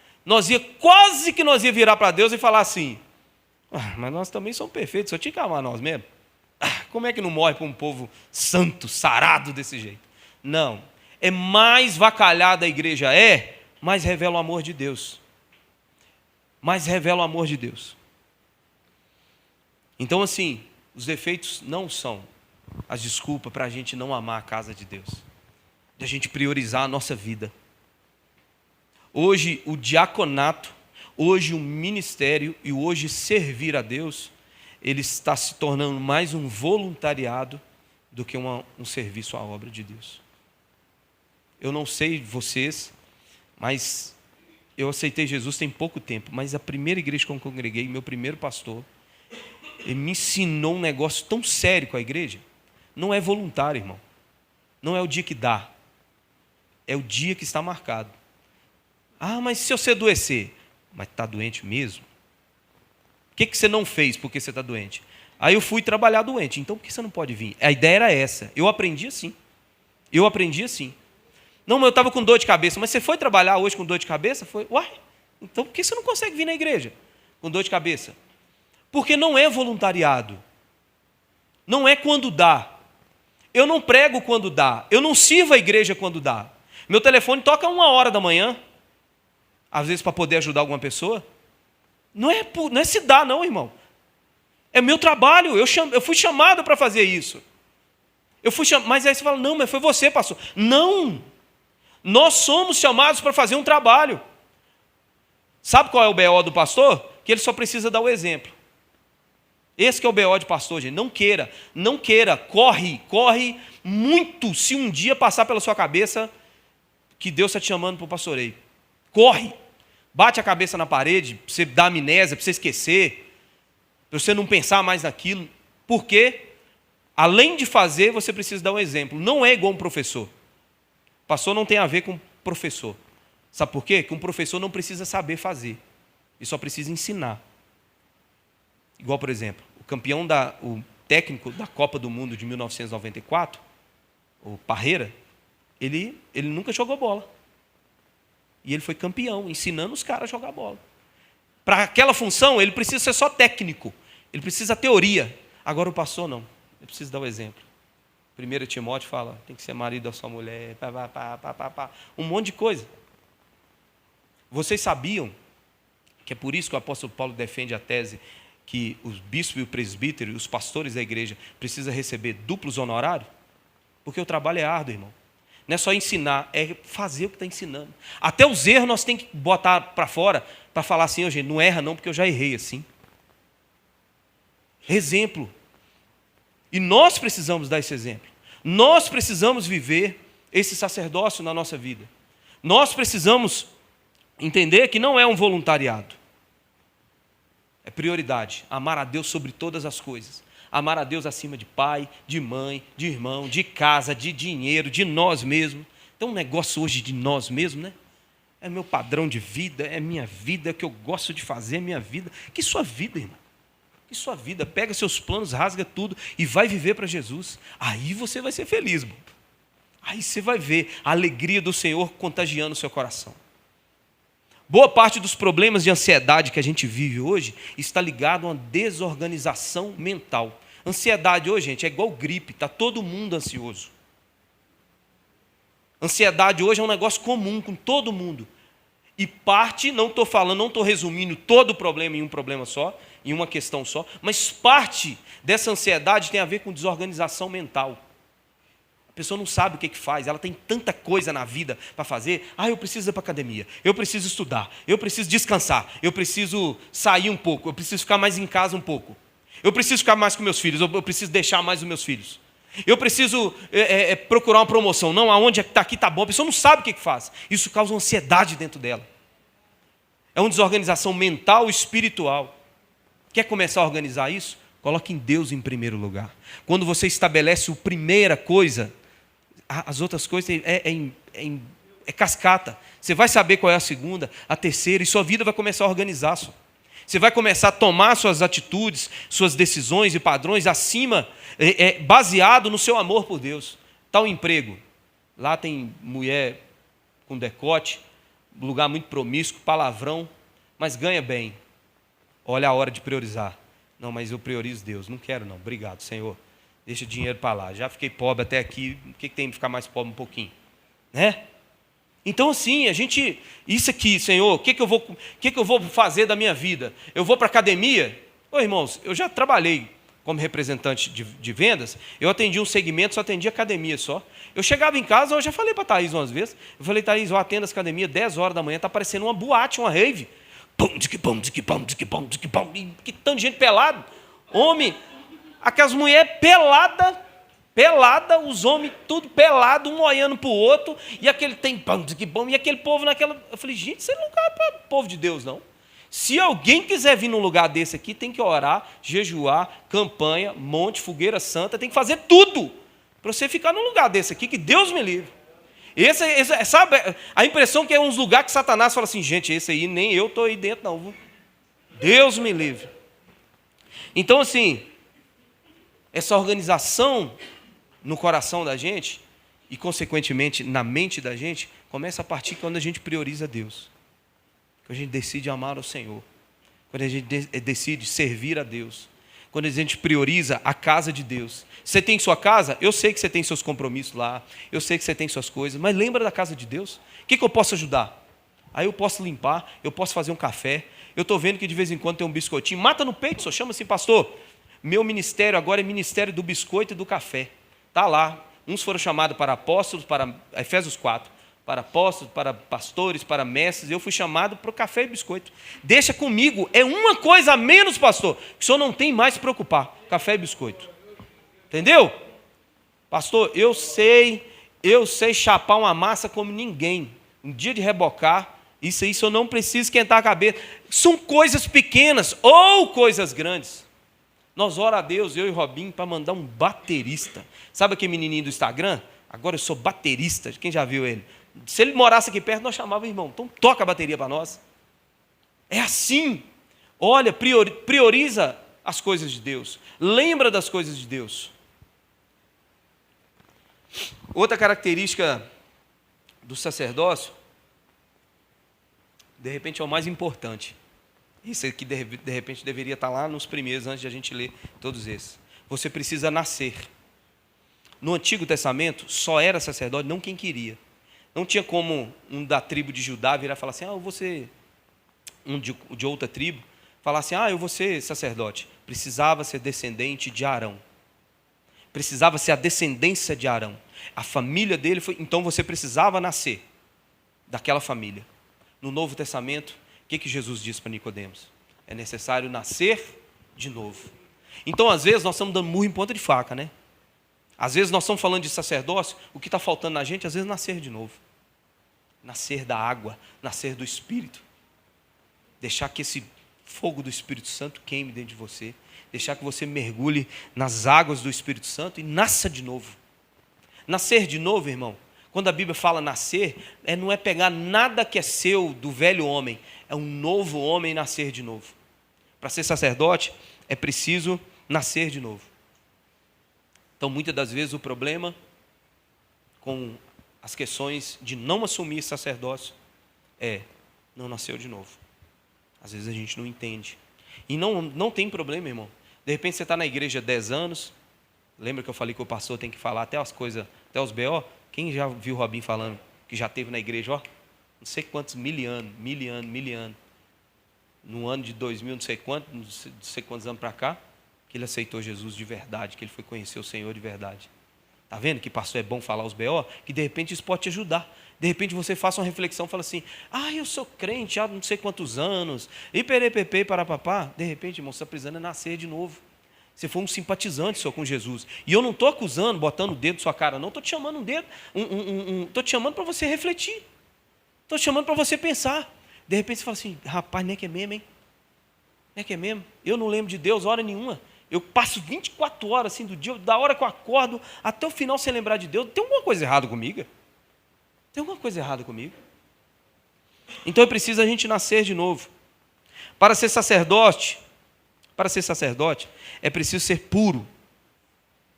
quase que nós ia virar para Deus e falar assim: mas nós também somos perfeitos, só tinha que amar nós mesmo. Como é que não morre para um povo santo, sarado desse jeito? Não. É mais vacalhada a igreja mais revela o amor de Deus. Mais revela o amor de Deus. Então, assim, os defeitos não são as desculpas para a gente não amar a casa de Deus, de a gente priorizar a nossa vida. Hoje, o diaconato, hoje o ministério e hoje servir a Deus, ele está se tornando mais um voluntariado do que um serviço à obra de Deus. Eu não sei vocês, mas eu aceitei Jesus tem pouco tempo, mas a primeira igreja que eu congreguei, meu primeiro pastor, ele me ensinou um negócio tão sério com a igreja. Não é voluntário, irmão. Não é o dia que dá. É o dia que está marcado. Mas se você adoecer? Mas está doente mesmo? O que você não fez porque você está doente? Aí eu fui trabalhar doente. Então por que você não pode vir? A ideia era essa. Eu aprendi assim. Não, mas eu estava com dor de cabeça. Mas você foi trabalhar hoje com dor de cabeça? Foi. Então por que você não consegue vir na igreja com dor de cabeça? Porque não é voluntariado. Não é quando dá. Eu não prego quando dá. Eu não sirvo a igreja quando dá. Meu telefone toca 1h da manhã. Às vezes para poder ajudar alguma pessoa. Não é se dá não, irmão. É meu trabalho. Eu fui chamado para fazer isso. Mas aí você fala, não, mas foi você, pastor. Não. Nós somos chamados para fazer um trabalho. Sabe qual é o BO do pastor? Que ele só precisa dar o exemplo. Esse que é o BO de pastor, gente. Não queira, corre muito se um dia passar pela sua cabeça que Deus está te chamando para o pastoreio. Corre, bate a cabeça na parede, para você dar amnésia, para você esquecer, para você não pensar mais naquilo. Porque, além de fazer, você precisa dar um exemplo. Não é igual um professor. Pastor não tem a ver com professor. Sabe por quê? Que um professor não precisa saber fazer. Ele só precisa ensinar. Igual, por exemplo, o técnico da Copa do Mundo de 1994, o Parreira, ele nunca jogou bola. E ele foi campeão, ensinando os caras a jogar bola. Para aquela função, ele precisa ser só técnico. Ele precisa teoria. Agora o pastor não. Ele precisa dar o exemplo. 1 Timóteo fala, tem que ser marido da sua mulher, um monte de coisa. Vocês sabiam que é por isso que o apóstolo Paulo defende a tese que os bispos e o presbítero e os pastores da igreja precisam receber duplos honorários? Porque o trabalho é árduo, irmão. Não é só ensinar, é fazer o que está ensinando. Até os erros nós temos que botar para fora para falar assim, gente, não erra não, porque eu já errei assim. Exemplo. E nós precisamos dar esse exemplo. Nós precisamos viver esse sacerdócio na nossa vida. Nós precisamos entender que não é um voluntariado. É prioridade. Amar a Deus sobre todas as coisas. Amar a Deus acima de pai, de mãe, de irmão, de casa, de dinheiro, de nós mesmos. Tem um negócio hoje de nós mesmos, né? É meu padrão de vida, é minha vida, é o que eu gosto de fazer, é minha vida. Que sua vida, irmão. Que sua vida. Pega seus planos, rasga tudo e vai viver para Jesus. Aí você vai ser feliz, irmão. Aí você vai ver a alegria do Senhor contagiando o seu coração. Boa parte dos problemas de ansiedade que a gente vive hoje está ligado a uma desorganização mental. Ansiedade hoje, gente, é igual gripe, está todo mundo ansioso. Ansiedade hoje é um negócio comum com todo mundo. E parte, não estou resumindo todo o problema em um problema só, em uma questão só, mas parte dessa ansiedade tem a ver com desorganização mental. A pessoa não sabe o que faz, ela tem tanta coisa na vida para fazer. Eu preciso ir para a academia, eu preciso estudar, eu preciso descansar, eu preciso sair um pouco, eu preciso ficar mais em casa um pouco, eu preciso ficar mais com meus filhos, eu preciso deixar mais os meus filhos, eu preciso procurar uma promoção. Não, aonde está aqui está bom. A pessoa não sabe o que faz. Isso causa ansiedade dentro dela. É uma desorganização mental e espiritual. Quer começar a organizar isso? Coloque em Deus em primeiro lugar. Quando você estabelece a primeira coisa, as outras coisas é cascata. Você vai saber qual é a segunda, a terceira, e sua vida vai começar a organizar. Só. Você vai começar a tomar suas atitudes, suas decisões e padrões acima, baseado no seu amor por Deus. Tal emprego. Lá tem mulher com decote, lugar muito promíscuo, palavrão, mas ganha bem. Olha a hora de priorizar. Não, mas eu priorizo Deus. Não quero não, obrigado, Senhor. Deixa o dinheiro para lá. Já fiquei pobre até aqui, o que tem de ficar mais pobre um pouquinho? Né? Então assim, isso aqui, Senhor, o que eu vou fazer da minha vida? Eu vou para a academia? Ô irmãos, eu já trabalhei como representante de vendas, eu atendi um segmento, só atendi academia só. Eu chegava em casa, eu já falei para a Thaís umas vezes, eu falei, Thaís, eu atendo as academias 10 horas da manhã, está parecendo uma boate, uma rave. Pum, que tanto de gente pelado. Homem, aquelas mulheres pelada, os homens tudo pelado, um olhando para o outro, e aquele tem pão, e aquele povo naquela... Eu falei, gente, isso não é lugar para o povo de Deus, não. Se alguém quiser vir num lugar desse aqui, tem que orar, jejuar, campanha, monte, fogueira santa, tem que fazer tudo para você ficar num lugar desse aqui, que Deus me livre. Sabe, a impressão que é uns lugares que Satanás fala assim, gente, esse aí nem eu estou aí dentro não, viu? Deus me livre. Então assim, essa organização no coração da gente e consequentemente na mente da gente, começa a partir quando a gente prioriza Deus. Quando a gente decide amar o Senhor, quando a gente decide servir a Deus, quando a gente prioriza a casa de Deus. Você tem sua casa? Eu sei que você tem seus compromissos lá, eu sei que você tem suas coisas, mas lembra da casa de Deus? O que eu posso ajudar? Aí eu posso limpar, eu posso fazer um café, eu estou vendo que de vez em quando tem um biscoitinho, mata no peito, só chama assim, pastor, meu ministério agora é ministério do biscoito e do café. Está lá, uns foram chamados para apóstolos, para Efésios 4, para apóstolos, para pastores, para mestres, eu fui chamado para o café e biscoito. Deixa comigo, é uma coisa a menos, pastor, que o senhor não tem mais se preocupar, café e biscoito. Entendeu? Pastor, eu sei chapar uma massa como ninguém. Um dia de rebocar, isso aí, eu não preciso esquentar a cabeça. São coisas pequenas ou coisas grandes. Nós ora a Deus, eu e Robinho, para mandar um baterista. Sabe aquele menininho do Instagram? Agora eu sou baterista, quem já viu ele? Se ele morasse aqui perto, nós chamávamos irmão. Então toca a bateria para nós. É assim. Olha, prioriza as coisas de Deus. Lembra das coisas de Deus. Outra característica do sacerdócio, de repente é o mais importante. Isso aqui de repente deveria estar lá nos primeiros, antes de a gente ler todos esses. Você precisa nascer. No Antigo Testamento, só era sacerdote, não quem queria. Não tinha como um da tribo de Judá virar e falar assim, eu vou ser um de outra tribo, falar assim, eu vou ser sacerdote. Precisava ser descendente de Arão. Precisava ser a descendência de Arão. A família dele foi, então você precisava nascer daquela família. No Novo Testamento, o que Jesus disse para Nicodemos? É necessário nascer de novo. Então, às vezes, nós estamos dando murro em ponta de faca, né? Às vezes nós estamos falando de sacerdócio, o que está faltando na gente, às vezes, nascer de novo. Nascer da água, nascer do Espírito. Deixar que esse fogo do Espírito Santo queime dentro de você. Deixar que você mergulhe nas águas do Espírito Santo e nasça de novo. Nascer de novo, irmão, quando a Bíblia fala nascer, não é pegar nada que é seu do velho homem, é um novo homem nascer de novo. Para ser sacerdote, é preciso nascer de novo. Então, muitas das vezes, o problema com as questões de não assumir sacerdócio não nasceu de novo. Às vezes a gente não entende. E não tem problema, irmão. De repente você está na igreja há 10 anos, lembra que eu falei que o pastor tem que falar até as coisas, até os B.O.? Quem já viu o Robinho falando que já teve na igreja, não sei quantos mil anos. No ano de 2000, não sei quantos anos para cá, que ele aceitou Jesus de verdade, que ele foi conhecer o Senhor de verdade. Está vendo que pastor é bom falar os B.O.? Que de repente isso pode te ajudar. De repente você faça uma reflexão e fala assim, eu sou crente há não sei quantos anos, e perepepê, parapapá. De repente, irmão, você está precisando nascer de novo. Você foi um simpatizante só com Jesus. E eu não estou acusando, botando o dedo na sua cara, não. Estou te chamando estou te chamando para você refletir. Estou te chamando para você pensar. De repente você fala assim, rapaz, não é que é mesmo, hein? Não é que é mesmo? Eu não lembro de Deus hora nenhuma. Eu passo 24 horas assim do dia, da hora que eu acordo, até o final sem lembrar de Deus. Tem alguma coisa errada comigo? Tem alguma coisa errada comigo? Então é preciso a gente nascer de novo. Para ser sacerdote, é preciso ser puro.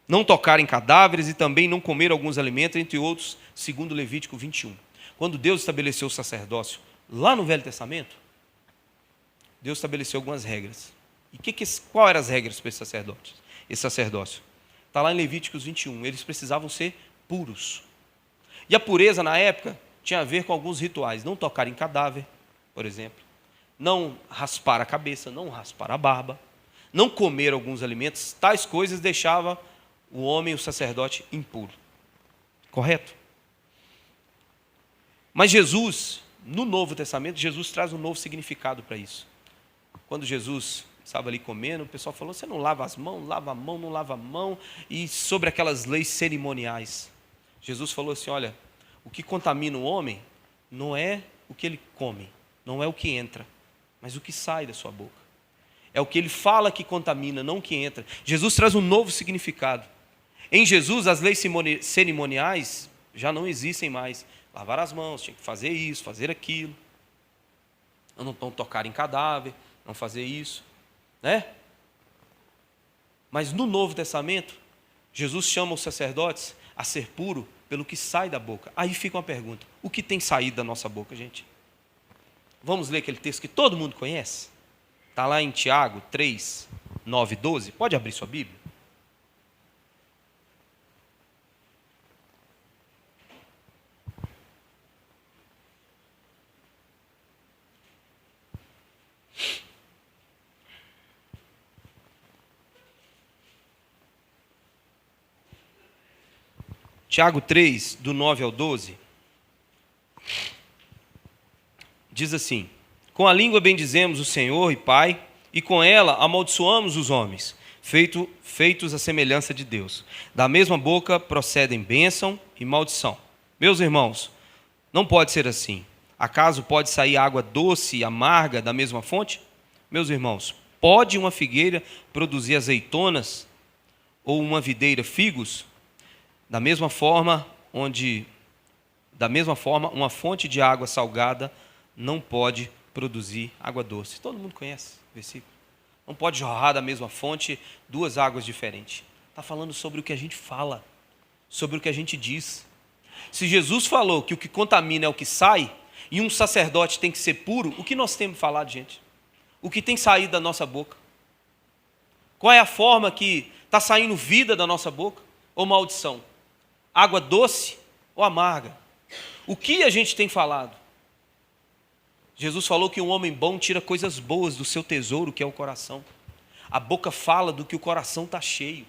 Não tocar em cadáveres e também não comer alguns alimentos, entre outros, segundo Levítico 21. Quando Deus estabeleceu o sacerdócio Lá no Velho Testamento, Deus estabeleceu algumas regras. E qual eram as regras para esse sacerdócio? Está lá em Levíticos 21. Eles precisavam ser puros. E a pureza, na época, tinha a ver com alguns rituais. Não tocar em cadáver, por exemplo. Não raspar a cabeça, não raspar a barba. Não comer alguns alimentos. Tais coisas deixavam o homem, o sacerdote, impuro. Correto? Mas Jesus, no Novo Testamento, Jesus traz um novo significado para isso. Quando Jesus estava ali comendo, o pessoal falou, você não lava as mãos? Lava a mão, não lava a mão. E sobre aquelas leis cerimoniais. Jesus falou assim, olha, o que contamina o homem não é o que ele come, não é o que entra, mas o que sai da sua boca. É o que ele fala que contamina, não o que entra. Jesus traz um novo significado. Em Jesus, as leis cerimoniais já não existem mais. Lavar as mãos, tinha que fazer isso, fazer aquilo. Não tocar em cadáver, não fazer isso, né? Mas no Novo Testamento, Jesus chama os sacerdotes a ser puro pelo que sai da boca. Aí fica uma pergunta, o que tem saído da nossa boca, gente? Vamos ler aquele texto que todo mundo conhece? Está lá em Tiago 3, 9 e 12. Pode abrir sua Bíblia? Tiago 3, do 9 ao 12, diz assim, com a língua bendizemos o Senhor e Pai, e com ela amaldiçoamos os homens, feitos à semelhança de Deus. Da mesma boca procedem bênção e maldição. Meus irmãos, não pode ser assim. Acaso pode sair água doce e amarga da mesma fonte? Meus irmãos, pode uma figueira produzir azeitonas ou uma videira figos? Da mesma forma, uma fonte de água salgada não pode produzir água doce. Todo mundo conhece o versículo. Não pode jorrar da mesma fonte duas águas diferentes. Está falando sobre o que a gente fala, sobre o que a gente diz. Se Jesus falou que o que contamina é o que sai, e um sacerdote tem que ser puro, o que nós temos falado, gente? O que tem saído da nossa boca? Qual é a forma que está saindo vida da nossa boca? Ou maldição? Água doce ou amarga? O que a gente tem falado? Jesus falou que um homem bom tira coisas boas do seu tesouro, que é o coração. A boca fala do que o coração está cheio.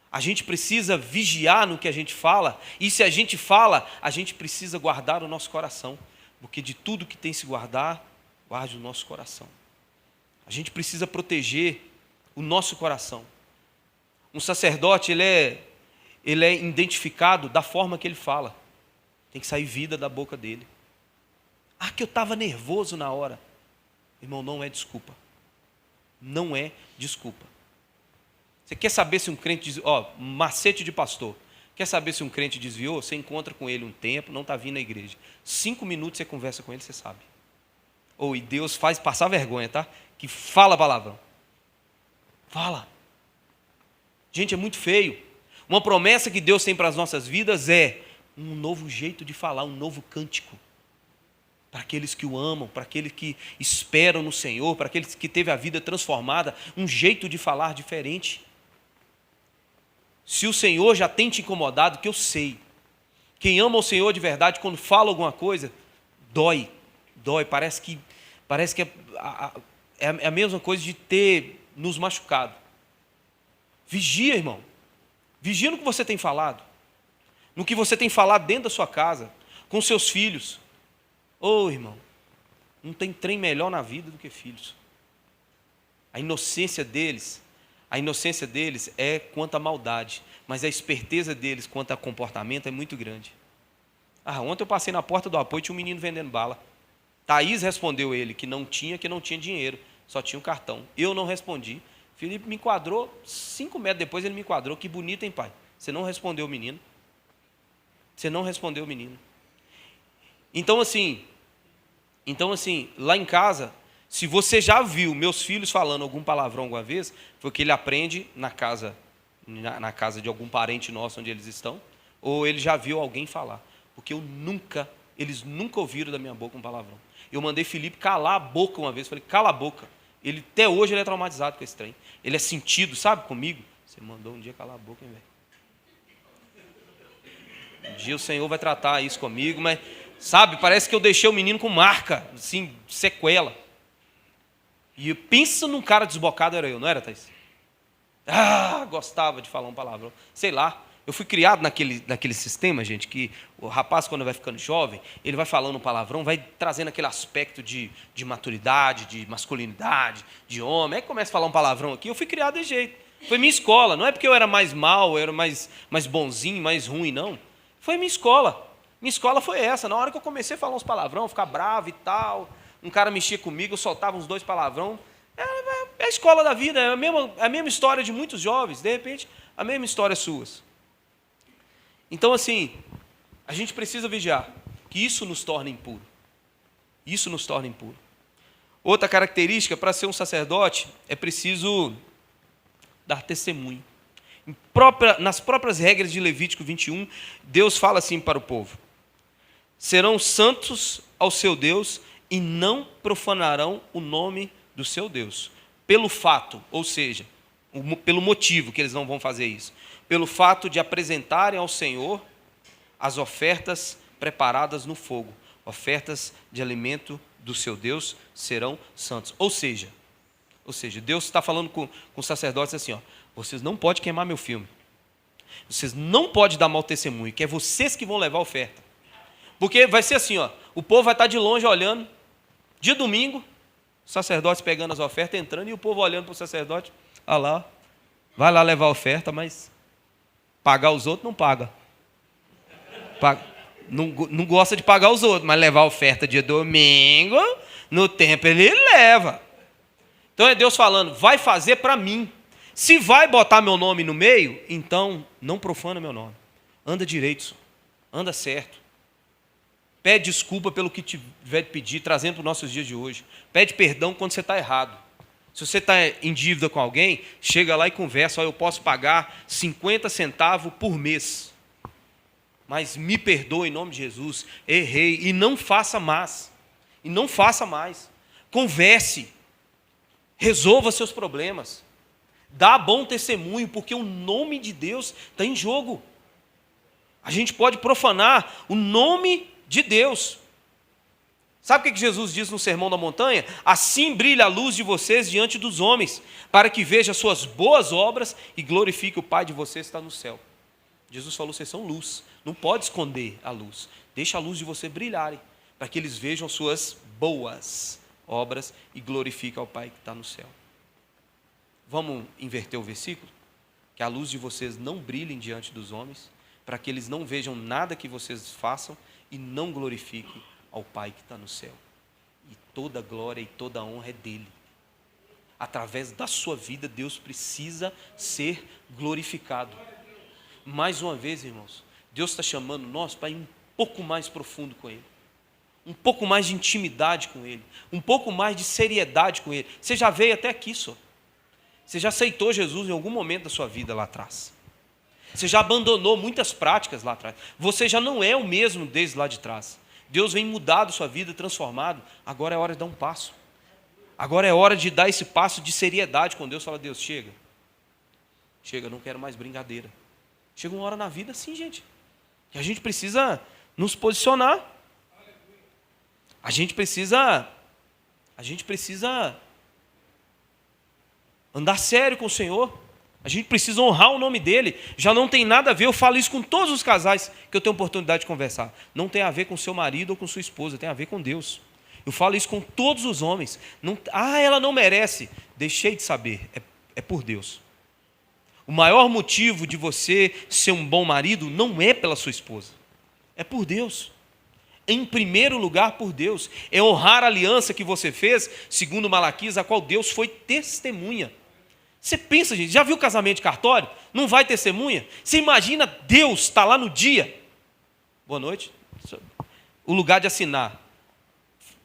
A gente precisa vigiar no que a gente fala, e se a gente fala, a gente precisa guardar o nosso coração, porque de tudo que tem se guardar, guarde o nosso coração. A gente precisa proteger o nosso coração. Um sacerdote, ele é identificado da forma que ele fala. Tem que sair vida da boca dele. Ah, que eu estava nervoso na hora. Irmão, não é desculpa. Não é desculpa. Você quer saber se um crente... macete de pastor. Quer saber se um crente desviou? Você encontra com ele um tempo, não está vindo à igreja. 5 minutos você conversa com ele, você sabe. E Deus faz passar vergonha, tá? Que fala palavrão. Fala. Gente, é muito feio. Uma promessa que Deus tem para as nossas vidas é um novo jeito de falar, um novo cântico. Para aqueles que o amam, para aqueles que esperam no Senhor, para aqueles que teve a vida transformada, um jeito de falar diferente. Se o Senhor já tem te incomodado, que eu sei. Quem ama o Senhor de verdade, quando fala alguma coisa, dói, parece que é a mesma coisa de ter nos machucado. Vigia, irmão. Vigia no que você tem falado, no que você tem falado dentro da sua casa, com seus filhos. Irmão, não tem trem melhor na vida do que filhos. A inocência deles é quanto à maldade, mas a esperteza deles quanto a comportamento é muito grande. Ontem eu passei na porta do apoio e tinha um menino vendendo bala. Thaís respondeu ele que não tinha dinheiro, só tinha um cartão. Eu não respondi. Felipe me enquadrou, 5 metros depois ele me enquadrou. Que bonito, hein, pai? Você não respondeu o menino. Então assim, lá em casa, se você já viu meus filhos falando algum palavrão alguma vez, foi que ele aprende na casa de algum parente nosso onde eles estão, ou ele já viu alguém falar. Porque eu nunca eles nunca ouviram da minha boca um palavrão. Eu mandei Felipe calar a boca uma vez, falei, cala a boca. Até hoje ele é traumatizado com esse trem. Ele é sentido, sabe, comigo. Você mandou um dia calar a boca, hein, velho? Um dia o Senhor vai tratar isso comigo, mas, sabe, parece que eu deixei o menino com marca, assim, sequela. E pensa num cara desbocado, era eu, não era, Thaís? Gostava de falar um palavrão. Sei lá, eu fui criado naquele sistema, gente, que o rapaz, quando vai ficando jovem, ele vai falando um palavrão, vai trazendo aquele aspecto de maturidade, de masculinidade, de homem. Aí começa a falar um palavrão aqui, eu fui criado desse jeito. Foi minha escola, não é porque eu era mais mal, eu era mais bonzinho, mais ruim, não. Foi minha escola. Minha escola foi essa. Na hora que eu comecei a falar uns palavrão, ficar bravo e tal, um cara mexia comigo, eu soltava uns 2 palavrão. É a escola da vida, é a mesma história de muitos jovens, de repente, a mesma história suas. Então, assim, a gente precisa vigiar, que isso nos torna impuro. Isso nos torna impuro. Outra característica, para ser um sacerdote, é preciso dar testemunho. Nas próprias regras de Levítico 21, Deus fala assim para o povo: serão santos ao seu Deus e não profanarão o nome do seu Deus. Pelo fato, ou seja, pelo motivo que eles não vão fazer isso, pelo fato de apresentarem ao Senhor as ofertas preparadas no fogo, ofertas de alimento do seu Deus serão santos. Ou seja, Deus está falando com os sacerdotes assim, ó, vocês não podem queimar meu filme, vocês não podem dar mau testemunho, que é vocês que vão levar a oferta. Porque vai ser assim, ó, o povo vai estar de longe olhando, dia domingo, os sacerdotes pegando as ofertas, entrando, e o povo olhando para o sacerdote, olha lá, vai lá levar a oferta, mas pagar os outros não paga. Não gosta de pagar os outros, mas levar a oferta dia domingo, no templo ele leva. Então é Deus falando, vai fazer para mim. Se vai botar meu nome no meio, então não profana meu nome. Anda direito, anda certo. Pede desculpa pelo que tiver de pedir, trazendo para os nossos dias de hoje. Pede perdão quando você está errado. Se você está em dívida com alguém, chega lá e conversa, eu posso pagar 50 centavos por mês. Mas me perdoe em nome de Jesus, errei, e não faça mais. E não faça mais. Converse, resolva seus problemas. Dá bom testemunho, porque o nome de Deus está em jogo. A gente pode profanar o nome de Deus. Sabe o que Jesus diz no Sermão da Montanha? Assim brilha a luz de vocês diante dos homens, para que vejam as suas boas obras e glorifique o Pai de vocês que está no céu. Jesus falou, vocês são luz, não pode esconder a luz. Deixa a luz de você brilharem, para que eles vejam suas boas obras e glorifiquem ao Pai que está no céu. Vamos inverter o versículo? Que a luz de vocês não brilhe diante dos homens, para que eles não vejam nada que vocês façam e não glorifiquem ao Pai que está no céu. E toda glória e toda honra é dele. Através da sua vida, Deus precisa ser glorificado. Mais uma vez, irmãos, Deus está chamando nós para ir um pouco mais profundo com Ele. Um pouco mais de intimidade com Ele. Um pouco mais de seriedade com Ele. Você já veio até aqui, só. Você já aceitou Jesus em algum momento da sua vida lá atrás. Você já abandonou muitas práticas lá atrás. Você já não é o mesmo desde lá de trás. Deus vem mudado sua vida, transformado. Agora é hora de dar um passo. Agora é hora de dar esse passo de seriedade com Deus. Fala, Deus, chega. Chega, não quero mais brincadeira. Chega uma hora na vida, sim, gente, que a gente precisa nos posicionar. A gente precisa andar sério com o Senhor. A gente precisa honrar o nome dele. Já não tem nada a ver, eu falo isso com todos os casais que eu tenho oportunidade de conversar. Não tem a ver com seu marido ou com sua esposa, tem a ver com Deus. Eu falo isso com todos os homens. Não, ela não merece. Deixei de saber, é por Deus. O maior motivo de você ser um bom marido não é pela sua esposa, é por Deus. Em primeiro lugar, por Deus. É honrar a aliança que você fez, segundo Malaquias, a qual Deus foi testemunha. Você pensa, gente, já viu casamento de cartório? Não vai testemunha? Você imagina Deus está lá no dia. Boa noite. O lugar de assinar.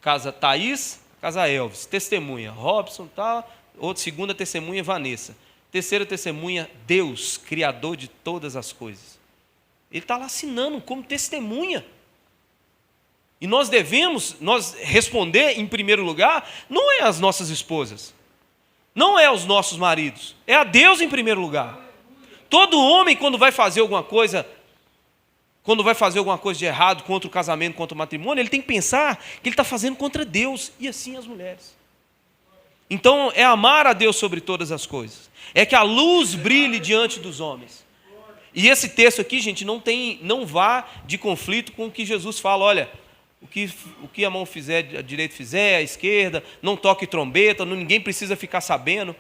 Casa Thaís, casa Elvis. Testemunha. Robson, tá. Outra, segunda testemunha, Vanessa. Terceira testemunha, Deus, Criador de todas as coisas. Ele está lá assinando como testemunha. E nós devemos responder em primeiro lugar, não é as nossas esposas, não é os nossos maridos, é a Deus em primeiro lugar. Todo homem, quando vai fazer alguma coisa de errado contra o casamento, contra o matrimônio, ele tem que pensar que ele está fazendo contra Deus, e assim as mulheres. Então, é amar a Deus sobre todas as coisas, é que a luz brilhe diante dos homens. E esse texto aqui, gente, não vá de conflito com o que Jesus fala. Olha, o que a mão fizer, a direita fizer, a esquerda, não toque trombeta, ninguém precisa ficar sabendo.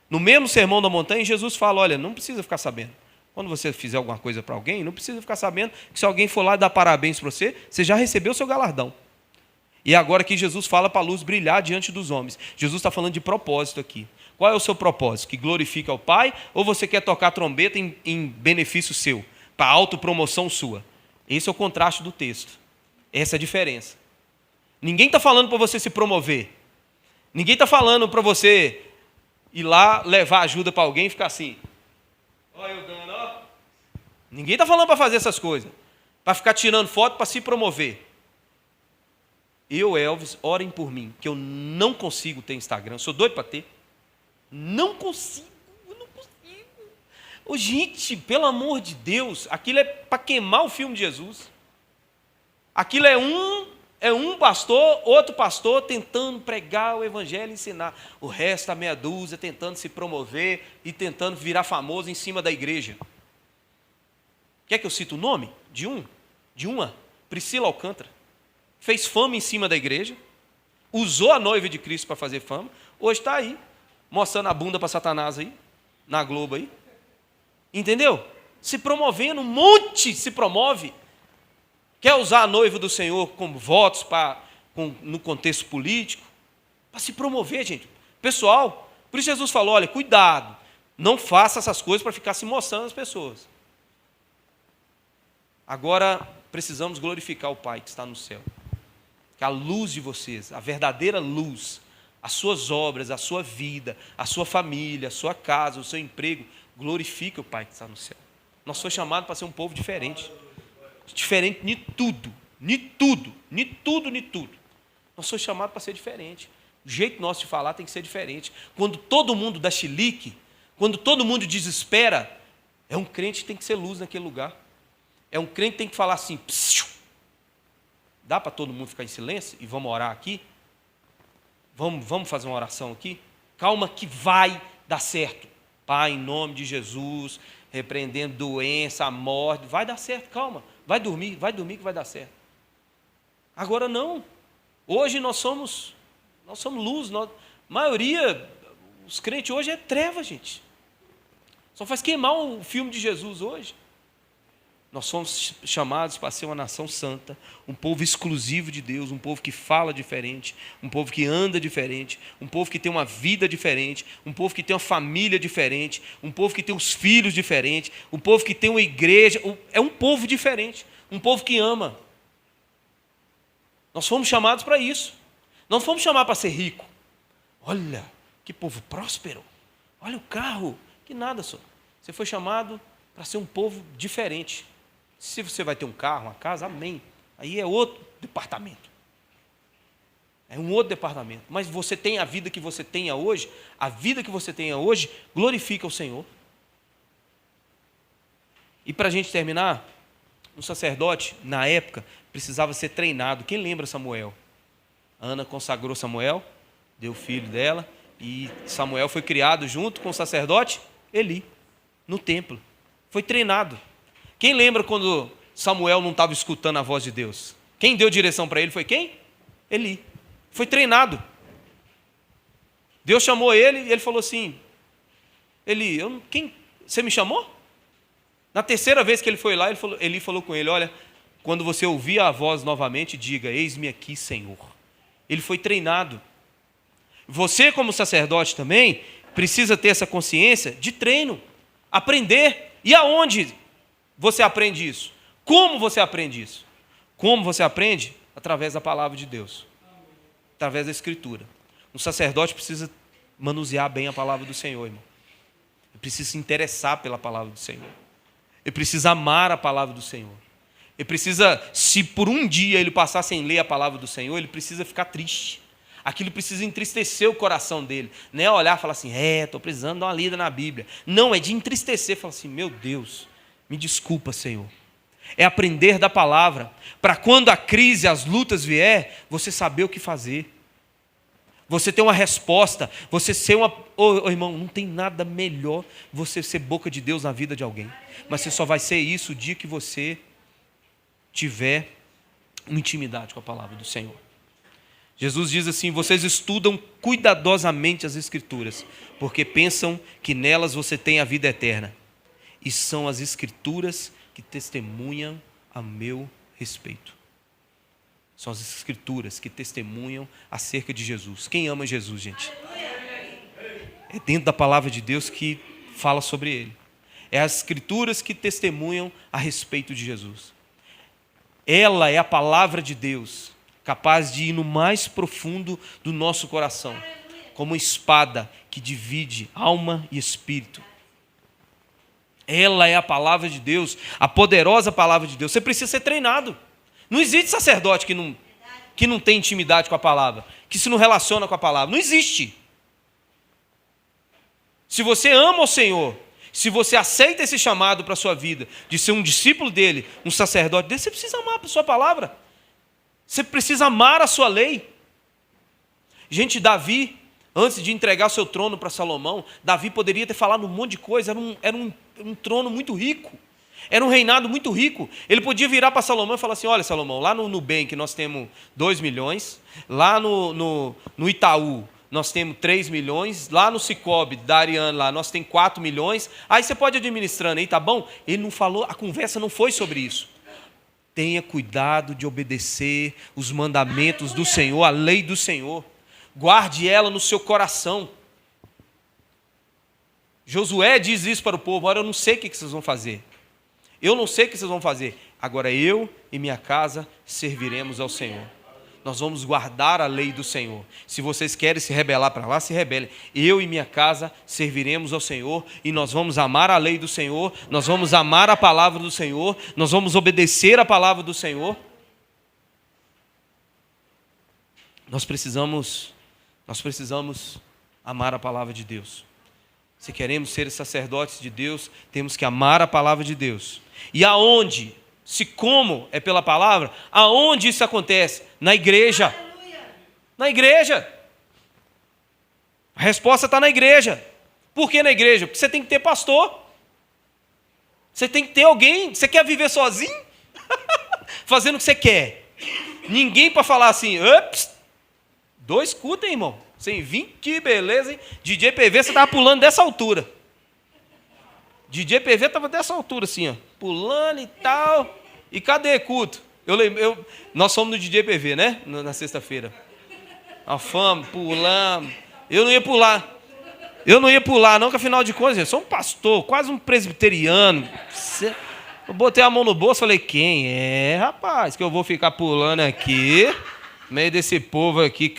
No mesmo Sermão da Montanha, Jesus fala, olha, não precisa ficar sabendo. Quando você fizer alguma coisa para alguém, não precisa ficar sabendo que se alguém for lá dar parabéns para você, você já recebeu o seu galardão. E agora que Jesus fala para a luz brilhar diante dos homens. Jesus está falando de propósito aqui. Qual é o seu propósito? Que glorifica ao Pai? Ou você quer tocar trombeta em benefício seu? Para autopromoção sua? Esse é o contraste do texto. Essa é a diferença. Ninguém está falando para você se promover. Ninguém está falando para você ir lá levar ajuda para alguém e ficar assim. Olha eu dando, ó. Ninguém está falando para fazer essas coisas. Para ficar tirando foto para se promover. Elvis, orem por mim, que eu não consigo ter Instagram. Sou doido para ter. Não consigo. Ô, gente, pelo amor de Deus, aquilo é para queimar o filme de Jesus. Aquilo é um pastor, outro pastor tentando pregar o evangelho e ensinar. O resto, a meia dúzia, tentando se promover e tentando virar famoso em cima da igreja. Quer que eu cite o nome de uma? Priscila Alcântara. Fez fama em cima da igreja, usou a noiva de Cristo para fazer fama, hoje está aí, mostrando a bunda para Satanás aí, na Globo aí. Entendeu? Se promovendo, um monte se promove. Quer usar a noiva do Senhor como votos no contexto político? Para se promover, gente. Pessoal, por isso Jesus falou, olha, cuidado, não faça essas coisas para ficar se mostrando às pessoas. Agora, precisamos glorificar o Pai que está no céu. Que a luz de vocês, a verdadeira luz, as suas obras, a sua vida, a sua família, a sua casa, o seu emprego, glorifique o Pai que está no céu. Nós somos chamados para ser um povo diferente. Diferente de tudo. Nós somos chamados para ser diferente. O jeito nosso de falar tem que ser diferente. Quando todo mundo dá chilique, quando todo mundo desespera, é um crente que tem que ser luz naquele lugar. É um crente que tem que falar assim, psiu. Dá para todo mundo ficar em silêncio e vamos orar aqui? Vamos fazer uma oração aqui? Calma que vai dar certo. Pai, em nome de Jesus, repreendendo doença, a morte, vai dar certo, calma. Vai dormir que vai dar certo. Agora não. Hoje nós somos luz. A maioria, os crentes hoje é treva, gente. Só faz queimar o filme de Jesus hoje. Nós somos chamados para ser uma nação santa, um povo exclusivo de Deus, um povo que fala diferente, um povo que anda diferente, um povo que tem uma vida diferente, um povo que tem uma família diferente, um povo que tem os filhos diferentes, um povo que tem uma igreja, é um povo diferente, um povo que ama. Nós fomos chamados para isso. Não fomos chamados para ser rico. Olha, que povo próspero. Olha o carro. Que nada, só. Você foi chamado para ser um povo diferente. Se você vai ter um carro, uma casa, amém. Aí é outro departamento. É um outro departamento. Mas você tem a vida que você tenha hoje, a vida que você tenha hoje glorifica o Senhor. E para a gente terminar, um sacerdote, na época, precisava ser treinado. Quem lembra Samuel? Ana consagrou Samuel, deu o filho dela, e Samuel foi criado junto com o sacerdote Eli, no templo. Foi treinado. Quem lembra quando Samuel não estava escutando a voz de Deus? Quem deu direção para ele foi quem? Eli. Foi treinado. Deus chamou ele e ele falou assim, Eli, você me chamou? Na terceira vez que ele foi lá, Eli falou com ele, olha, quando você ouvir a voz novamente, diga, eis-me aqui, Senhor. Ele foi treinado. Você, como sacerdote também, precisa ter essa consciência de treino, aprender. E aonde você aprende isso? Como você aprende isso? Como você aprende? Através da palavra de Deus. Através da Escritura. Um sacerdote precisa manusear bem a palavra do Senhor, irmão. Ele precisa se interessar pela palavra do Senhor. Ele precisa amar a palavra do Senhor. Ele Ele precisa, se por um dia ele passar sem ler a palavra do Senhor, ele precisa ficar triste. Aquilo precisa entristecer o coração dele. Não é olhar e falar assim, estou precisando dar uma lida na Bíblia. Não, é de entristecer, falar assim, meu Deus, me desculpa, Senhor. É aprender da palavra, para quando a crise, as lutas vier, você saber o que fazer. Você ter uma resposta, você ser uma... irmão, não tem nada melhor você ser boca de Deus na vida de alguém. Mas você só vai ser isso o dia que você tiver uma intimidade com a palavra do Senhor. Jesus diz assim, vocês estudam cuidadosamente as Escrituras, porque pensam que nelas você tem a vida eterna. E são as Escrituras que testemunham a meu respeito. São as Escrituras que testemunham acerca de Jesus. Quem ama Jesus, gente? É dentro da palavra de Deus que fala sobre Ele. É as Escrituras que testemunham a respeito de Jesus. Ela é a palavra de Deus, capaz de ir no mais profundo do nosso coração, como uma espada que divide alma e espírito. Ela é a palavra de Deus, a poderosa palavra de Deus. Você precisa ser treinado. Não existe sacerdote que não tem intimidade com a palavra, que se não relaciona com a palavra. Não existe. Se você ama o Senhor, se você aceita esse chamado para a sua vida, de ser um discípulo dele, um sacerdote dele, você precisa amar a sua palavra. Você precisa amar a sua lei. Gente, Davi, antes de entregar seu trono para Salomão, Davi poderia ter falado um monte de coisa, era um trono muito rico, era um reinado muito rico. Ele podia virar para Salomão e falar assim, olha Salomão, lá no Nubank nós temos 2 milhões, lá no Itaú nós temos 3 milhões, lá no Cicobi, da Ariane, lá nós temos 4 milhões, aí você pode ir administrando aí, tá bom? Ele não falou, a conversa não foi sobre isso. Tenha cuidado de obedecer os mandamentos do Senhor, a lei do Senhor. Guarde ela no seu coração. Josué diz isso para o povo, agora eu não sei o que vocês vão fazer. Eu não sei o que vocês vão fazer. Agora eu e minha casa serviremos ao Senhor. Nós vamos guardar a lei do Senhor. Se vocês querem se rebelar para lá, se rebelem. Eu e minha casa serviremos ao Senhor e nós vamos amar a lei do Senhor, nós vamos amar a palavra do Senhor, nós vamos obedecer a palavra do Senhor. Nós precisamos amar a palavra de Deus. Se queremos ser sacerdotes de Deus, temos que amar a palavra de Deus. E aonde? Se como é pela palavra, aonde isso acontece? Na igreja. Na igreja. A resposta está na igreja. Por que na igreja? Porque você tem que ter pastor. Você tem que ter alguém. Você quer viver sozinho? Fazendo o que você quer. Ninguém para falar assim, ups, 2 cultos, hein, irmão? Sem vir, que beleza, hein? DJ PV, você estava pulando dessa altura. DJ PV estava dessa altura, assim, ó, pulando e tal. E cadê culto? Nós fomos no DJ PV, né? Na sexta-feira. A fama, pulando. Eu não ia pular, não, que afinal de contas, eu sou um pastor, quase um presbiteriano. Eu botei a mão no bolso e falei, quem é, rapaz, que eu vou ficar pulando aqui, no meio desse povo aqui,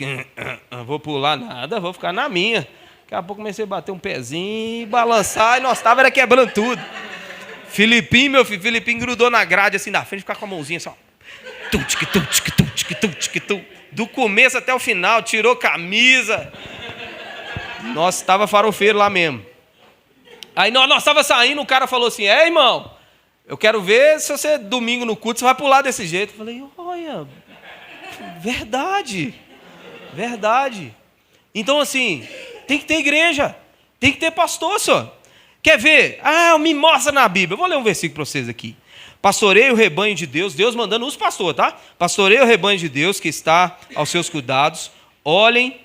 não vou pular nada, vou ficar na minha. Daqui a pouco comecei a bater um pezinho, balançar, e nós estávamos quebrando tudo. Filipinho, meu filho, Filipinho grudou na grade assim na frente, ficar com a mãozinha assim, ó. Do começo até o final, tirou camisa. Nós estava farofeiro lá mesmo. Aí nós estava saindo, o cara falou assim, irmão, eu quero ver se você domingo no culto, você vai pular desse jeito. Eu falei, olha, verdade. Então assim, tem que ter igreja, tem que ter pastor, senhor. Quer ver? Me mostra na Bíblia. Eu vou ler um versículo para vocês aqui. Pastoreie o rebanho de Deus, Deus mandando os pastores, tá? Pastoreie o rebanho de Deus que está aos seus cuidados, olhem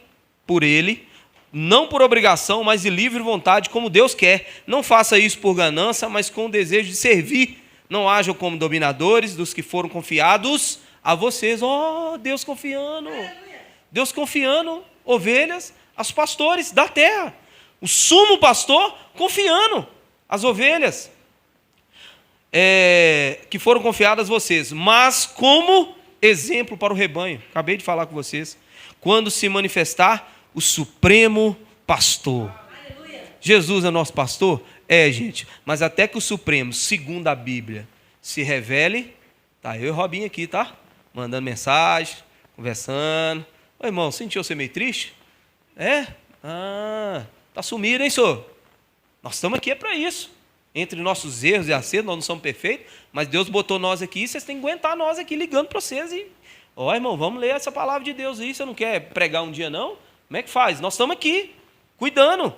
por ele, não por obrigação, mas de livre vontade, como Deus quer. Não faça isso por ganância, mas com o desejo de servir. Não hajam como dominadores dos que foram confiados a vocês. Deus confiando. Deus confiando ovelhas aos pastores da terra. O sumo pastor confiando as ovelhas que foram confiadas a vocês, mas como exemplo para o rebanho. Acabei de falar com vocês. Quando se manifestar o supremo pastor. Aleluia. Jesus é nosso pastor? Gente, mas até que o supremo, segundo a Bíblia, se revele, Tá, eu e o Robinho aqui, tá? Mandando mensagem, conversando. Ô, irmão, sentiu você meio triste? É? Ah, tá sumido, hein, senhor? Nós estamos aqui para isso. Entre nossos erros e acertos, nós não somos perfeitos, mas Deus botou nós aqui, vocês têm que aguentar nós aqui ligando para vocês. Ó, irmão, vamos ler essa palavra de Deus aí. Você não quer pregar um dia, não? Como é que faz? Nós estamos aqui, cuidando.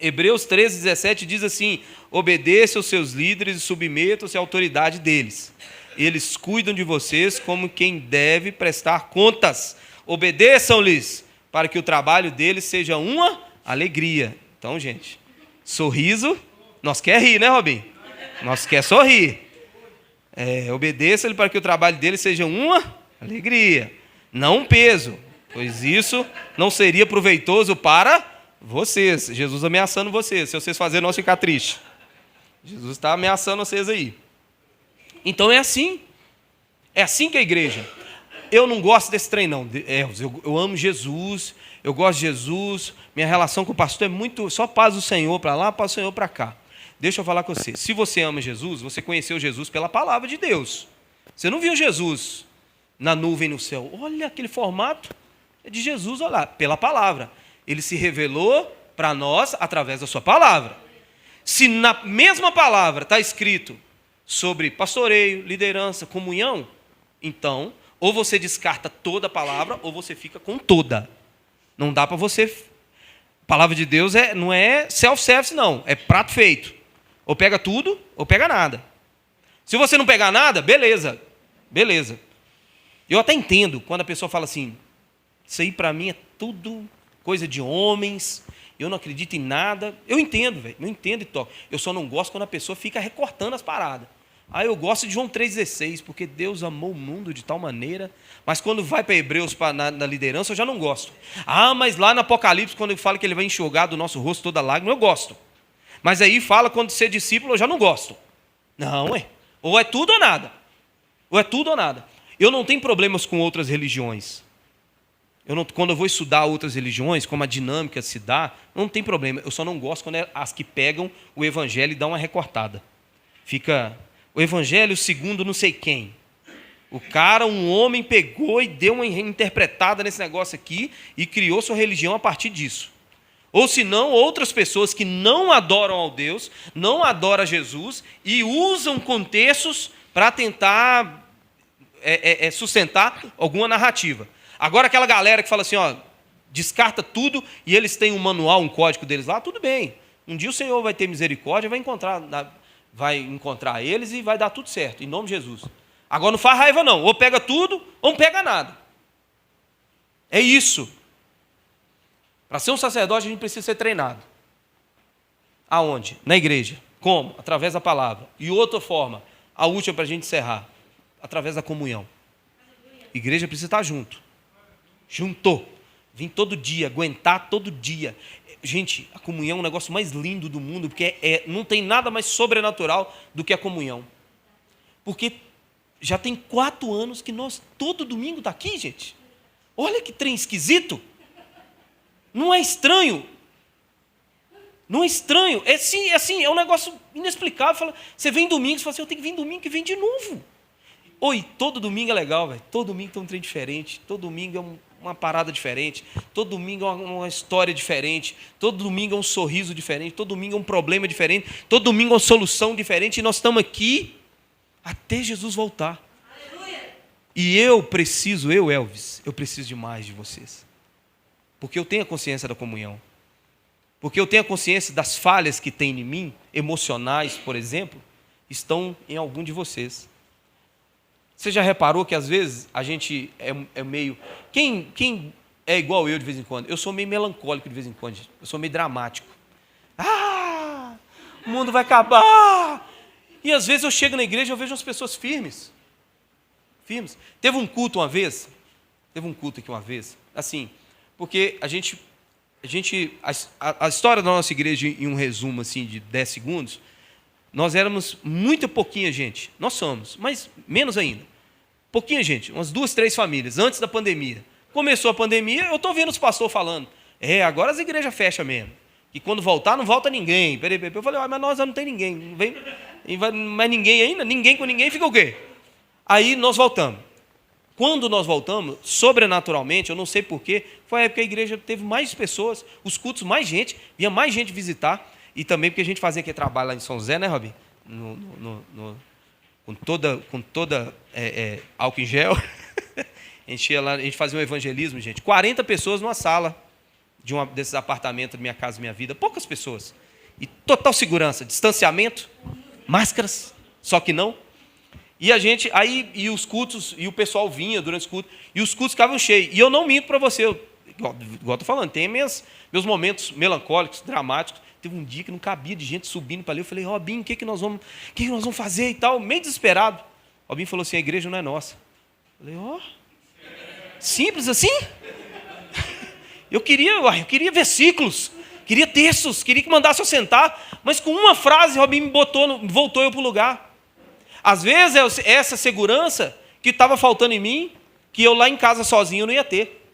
Hebreus 13, 17 diz assim: obedeça aos seus líderes e submetam-se à autoridade deles. Eles cuidam de vocês como quem deve prestar contas. Obedeçam-lhes, para que o trabalho deles seja uma alegria. Então, gente, sorriso, nós quer rir, né, Robinho? Nós quer sorrir. Obedeça-lhe para que o trabalho deles seja uma alegria, não um peso, pois isso não seria proveitoso para vocês. Jesus ameaçando vocês, se vocês fazerem, nós ficar tristes. Jesus está ameaçando vocês aí. Então é assim que é a igreja. Eu não gosto desse trem, não. Eu amo Jesus, eu gosto de Jesus, minha relação com o pastor é muito, só paz do Senhor para lá, paz do Senhor para cá. Deixa eu falar com você, se você ama Jesus, você conheceu Jesus pela palavra de Deus. Você não viu Jesus na nuvem no céu. Olha aquele formato, é de Jesus, olha lá, pela palavra. Ele se revelou para nós através da sua palavra. Se na mesma palavra está escrito sobre pastoreio, liderança, comunhão, então, ou você descarta toda a palavra, ou você fica com toda. Não dá para você... A palavra de Deus não é self-service, não. É prato feito. Ou pega tudo, ou pega nada. Se você não pegar nada, beleza. Beleza. Eu até entendo quando a pessoa fala assim, isso aí para mim é tudo coisa de homens, eu não acredito em nada. Eu entendo, velho. Eu entendo e toco. Eu só não gosto quando a pessoa fica recortando as paradas. Eu gosto de João 3,16, porque Deus amou o mundo de tal maneira, mas quando vai para Hebreus, na liderança, eu já não gosto. Mas lá no Apocalipse, quando ele fala que ele vai enxugar do nosso rosto toda lágrima, eu gosto. Mas aí fala quando ser discípulo, eu já não gosto. Não, ou é tudo ou nada. Ou é tudo ou nada. Eu não tenho problemas com outras religiões. Quando eu vou estudar outras religiões, como a dinâmica se dá, não tem problema. Eu só não gosto quando é as que pegam o evangelho e dão uma recortada. Fica... O evangelho segundo não sei quem. Um homem pegou e deu uma interpretada nesse negócio aqui e criou sua religião a partir disso. Ou se não, outras pessoas que não adoram ao Deus, não adoram a Jesus e usam contextos para tentar sustentar alguma narrativa. Agora aquela galera que fala assim, descarta tudo e eles têm um manual, um código deles lá, tudo bem. Um dia o Senhor vai ter misericórdia, vai encontrar eles e vai dar tudo certo, em nome de Jesus. Agora não faz raiva não, ou pega tudo ou não pega nada. É isso. Para ser um sacerdote a gente precisa ser treinado. Aonde? Na igreja. Como? Através da palavra. E outra forma, a última para a gente encerrar, através da comunhão. A igreja precisa estar junto. Juntou. Vim todo dia, aguentar todo dia. Gente, a comunhão é o negócio mais lindo do mundo, porque não tem nada mais sobrenatural do que a comunhão. Porque já tem 4 anos que nós, todo domingo, está aqui, gente. Olha que trem esquisito. Não é estranho. Não é estranho. É um negócio inexplicável. Você vem domingo, você fala assim, eu tenho que vir domingo e vem de novo. Todo domingo é legal, velho. Todo domingo tem um trem diferente. Todo domingo é uma parada diferente, todo domingo é uma história diferente, todo domingo é um sorriso diferente, todo domingo é um problema diferente, todo domingo é uma solução diferente, e nós estamos aqui até Jesus voltar. Aleluia. E Elvis, eu preciso demais de vocês, porque eu tenho a consciência da comunhão, porque eu tenho a consciência das falhas que tem em mim, emocionais, por exemplo, estão em algum de vocês. Você já reparou que às vezes a gente é meio... Quem é igual eu de vez em quando? Eu sou meio melancólico de vez em quando. Eu sou meio dramático. O mundo vai acabar. E às vezes eu chego na igreja e eu vejo as pessoas firmes. Firmes. Teve um culto aqui uma vez, assim, porque a história da nossa igreja, em um resumo assim, de 10 segundos, nós éramos muito pouquinha gente. Nós somos, mas menos ainda. Pouquinha gente, umas 2, 3 famílias, antes da pandemia. Começou a pandemia, eu estou vendo os pastores falando, agora as igrejas fecham mesmo. E quando voltar, não volta ninguém. Eu falei, mas nós não tem ninguém. Não vem mais ninguém ainda? Ninguém com ninguém, fica o quê? Aí nós voltamos. Quando nós voltamos, sobrenaturalmente, eu não sei porquê, foi a época que a igreja teve mais pessoas, os cultos, mais gente, vinha mais gente visitar, e também porque a gente fazia aquele trabalho lá em São José, né, Robin? Com toda álcool em gel. A gente ia lá, a gente fazia um evangelismo, gente. 40 pessoas numa sala de desses apartamentos, Minha Casa Minha Vida. Poucas pessoas. E total segurança, distanciamento, máscaras, só que não. E a gente, aí, e os cultos, e o pessoal vinha durante os cultos, e os cultos ficavam cheios. E eu não minto para você, igual eu estou falando, tem meus momentos melancólicos, dramáticos. Teve um dia que não cabia de gente subindo para ali. Eu falei, Robinho, o que nós vamos fazer e tal? Meio desesperado. Robinho falou assim, a igreja não é nossa. Eu falei, simples assim? Eu queria versículos, queria textos, queria que mandasse eu sentar, mas com uma frase, Robinho voltou eu para o lugar. Às vezes é essa segurança que estava faltando em mim, que eu lá em casa sozinho não ia ter.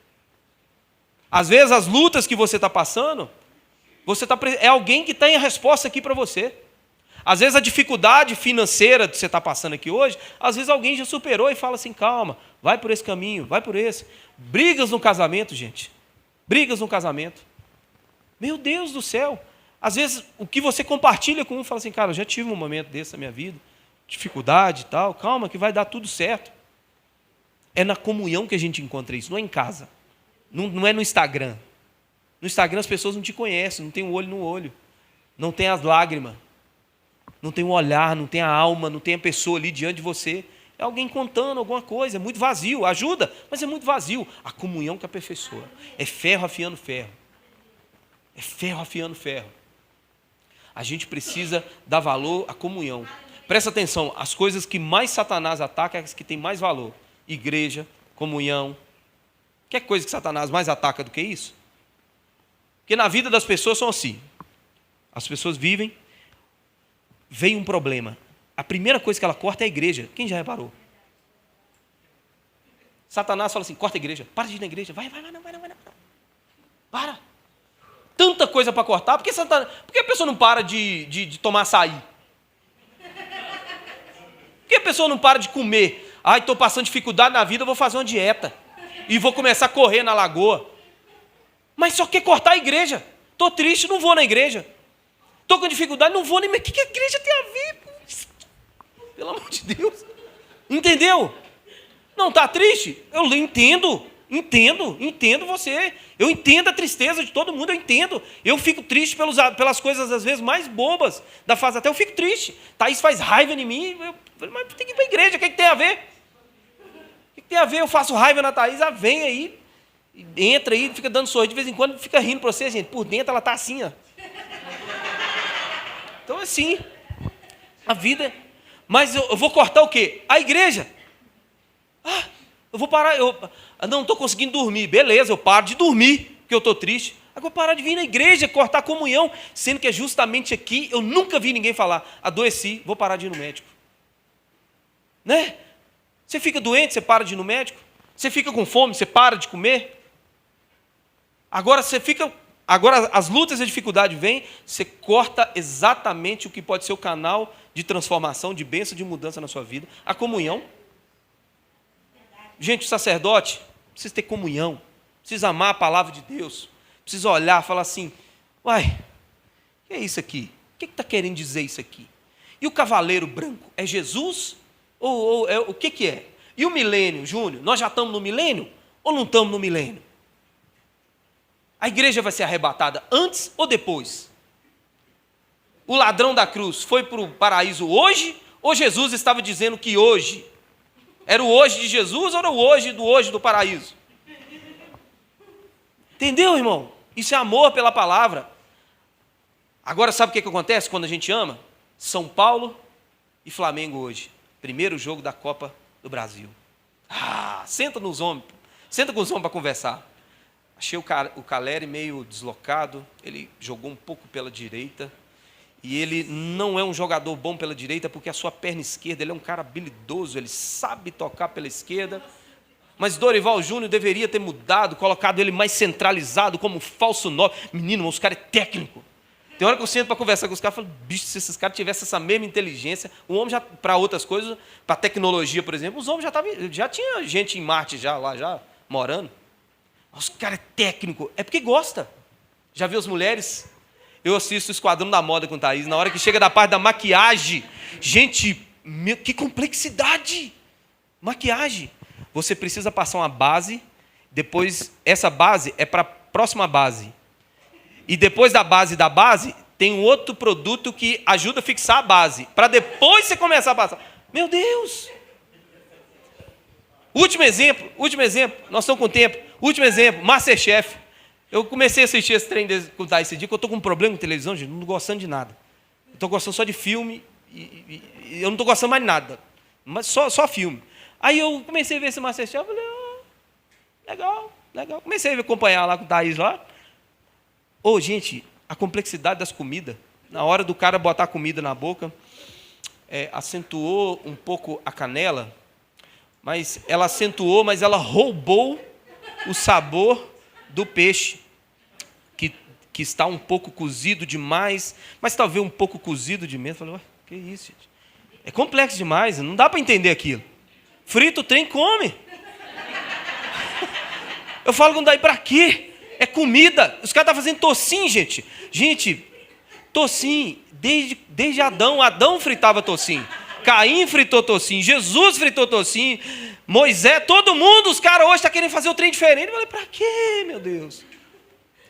Às vezes as lutas que você está passando, é alguém que tem a resposta aqui para você. Às vezes a dificuldade financeira que você está passando aqui hoje, às vezes alguém já superou e fala assim, calma, vai por esse caminho, vai por esse. Brigas no casamento, gente. Brigas no casamento. Meu Deus do céu. Às vezes o que você compartilha com um, fala assim, cara, eu já tive um momento desse na minha vida, dificuldade e tal, calma que vai dar tudo certo. É na comunhão que a gente encontra isso, não é em casa. Não é no Instagram. No Instagram as pessoas não te conhecem, não tem o olho no olho, não tem as lágrimas, não tem o olhar, não tem a alma, não tem a pessoa ali diante de você. É alguém contando alguma coisa, é muito vazio, ajuda, mas é muito vazio. A comunhão que aperfeiçoa. É ferro afiando ferro. É ferro afiando ferro. A gente precisa dar valor à comunhão. Presta atenção, as coisas que mais Satanás ataca é as que têm mais valor. Igreja, comunhão. Quer coisa que Satanás mais ataca do que isso? Porque na vida das pessoas são assim. As pessoas vivem, vem um problema. A primeira coisa que ela corta é a igreja. Quem já reparou? Satanás fala assim, corta a igreja, para de ir na igreja, vai, não. Para. Tanta coisa para cortar, por que a pessoa não para de tomar açaí? Por que a pessoa não para de comer? Estou passando dificuldade na vida, eu vou fazer uma dieta. E vou começar a correr na lagoa. Mas só quer cortar a igreja. Estou triste, não vou na igreja. Estou com dificuldade, não vou nem... Mas o que a igreja tem a ver com isso? Pelo amor de Deus. Entendeu? Não está triste? Eu entendo você. Eu entendo a tristeza de todo mundo, eu entendo. Eu fico triste pelas coisas, às vezes, mais bobas da fase até. Eu fico triste. Thaís faz raiva em mim. Eu falei, mas tem que ir para a igreja, o que tem a ver? O que tem a ver? Eu faço raiva na Thaís, ela vem aí, entra aí, fica dando sorriso, de vez em quando fica rindo para você, gente. Por dentro ela está assim, ó. Então, assim, a vida... Mas eu vou cortar o quê? A igreja. Eu vou parar, não estou conseguindo dormir. Beleza, eu paro de dormir, porque eu estou triste. Agora parar de vir na igreja, cortar a comunhão, sendo que é justamente aqui, eu nunca vi ninguém falar, adoeci, vou parar de ir no médico. Né? Você fica doente, você para de ir no médico. Você fica com fome, você para de comer. Agora as lutas e a dificuldade vêm, você corta exatamente o que pode ser o canal de transformação, de bênção, de mudança na sua vida. A comunhão. Gente, o sacerdote precisa ter comunhão, precisa amar a palavra de Deus, precisa olhar e falar assim, uai, o que é isso aqui? O que está querendo dizer isso aqui? E o cavaleiro branco, é Jesus? Ou o que é? E o milênio, Júnior, nós já estamos no milênio ou não estamos no milênio? A igreja vai ser arrebatada antes ou depois? O ladrão da cruz foi para o paraíso hoje ou Jesus estava dizendo que hoje? Era o hoje de Jesus ou era o hoje do paraíso? Entendeu, irmão? Isso é amor pela palavra. Agora, sabe o que acontece quando a gente ama? São Paulo e Flamengo hoje. Primeiro jogo da Copa do Brasil. Senta com os homens para conversar. Achei o Caleri meio deslocado, ele jogou um pouco pela direita, e ele não é um jogador bom pela direita, porque a sua perna esquerda, ele é um cara habilidoso, ele sabe tocar pela esquerda, mas Dorival Júnior deveria ter mudado, colocado ele mais centralizado, como falso 9. Menino, os caras é técnico. Tem hora que eu sento para conversar com os caras e falo, bicho, se esses caras tivessem essa mesma inteligência, o homem já, para outras coisas, para tecnologia, por exemplo, os homens já tinha gente em Marte lá já morando. Os caras é técnico, é porque gosta. Já viu as mulheres? Eu assisto o Esquadrão da Moda com o Thaís, na hora que chega da parte da maquiagem, gente, que complexidade! Maquiagem. Você precisa passar uma base, depois essa base é para a próxima base. E depois da base tem um outro produto que ajuda a fixar a base, para depois você começar a passar. Meu Deus! Último exemplo, nós estamos com tempo. Último exemplo, MasterChef. Eu comecei a assistir esse trem com o Thaís esse dia, que eu estou com um problema com televisão, gente, não estou gostando de nada. Estou gostando só de filme, e eu não estou gostando mais de nada, mas só filme. Aí eu comecei a ver esse MasterChef, falei, legal. Comecei a acompanhar lá com o Thaís lá. Gente, a complexidade das comidas, na hora do cara botar a comida na boca, acentuou um pouco a canela, mas ela roubou o sabor do peixe, que está um pouco cozido demais, mas talvez um pouco cozido de menos. Falei, que isso, gente? É complexo demais, não dá para entender aquilo. Frito o trem, come. Eu falo, não dá para quê? É comida. Os caras estão fazendo tocinho, gente. Gente, tocinho, desde Adão. Adão fritava tocinho. Caim fritou tocinho. Jesus fritou tocinho. Moisés, todo mundo, os caras hoje estão querendo fazer o trem diferente. Eu falei, para quê, meu Deus?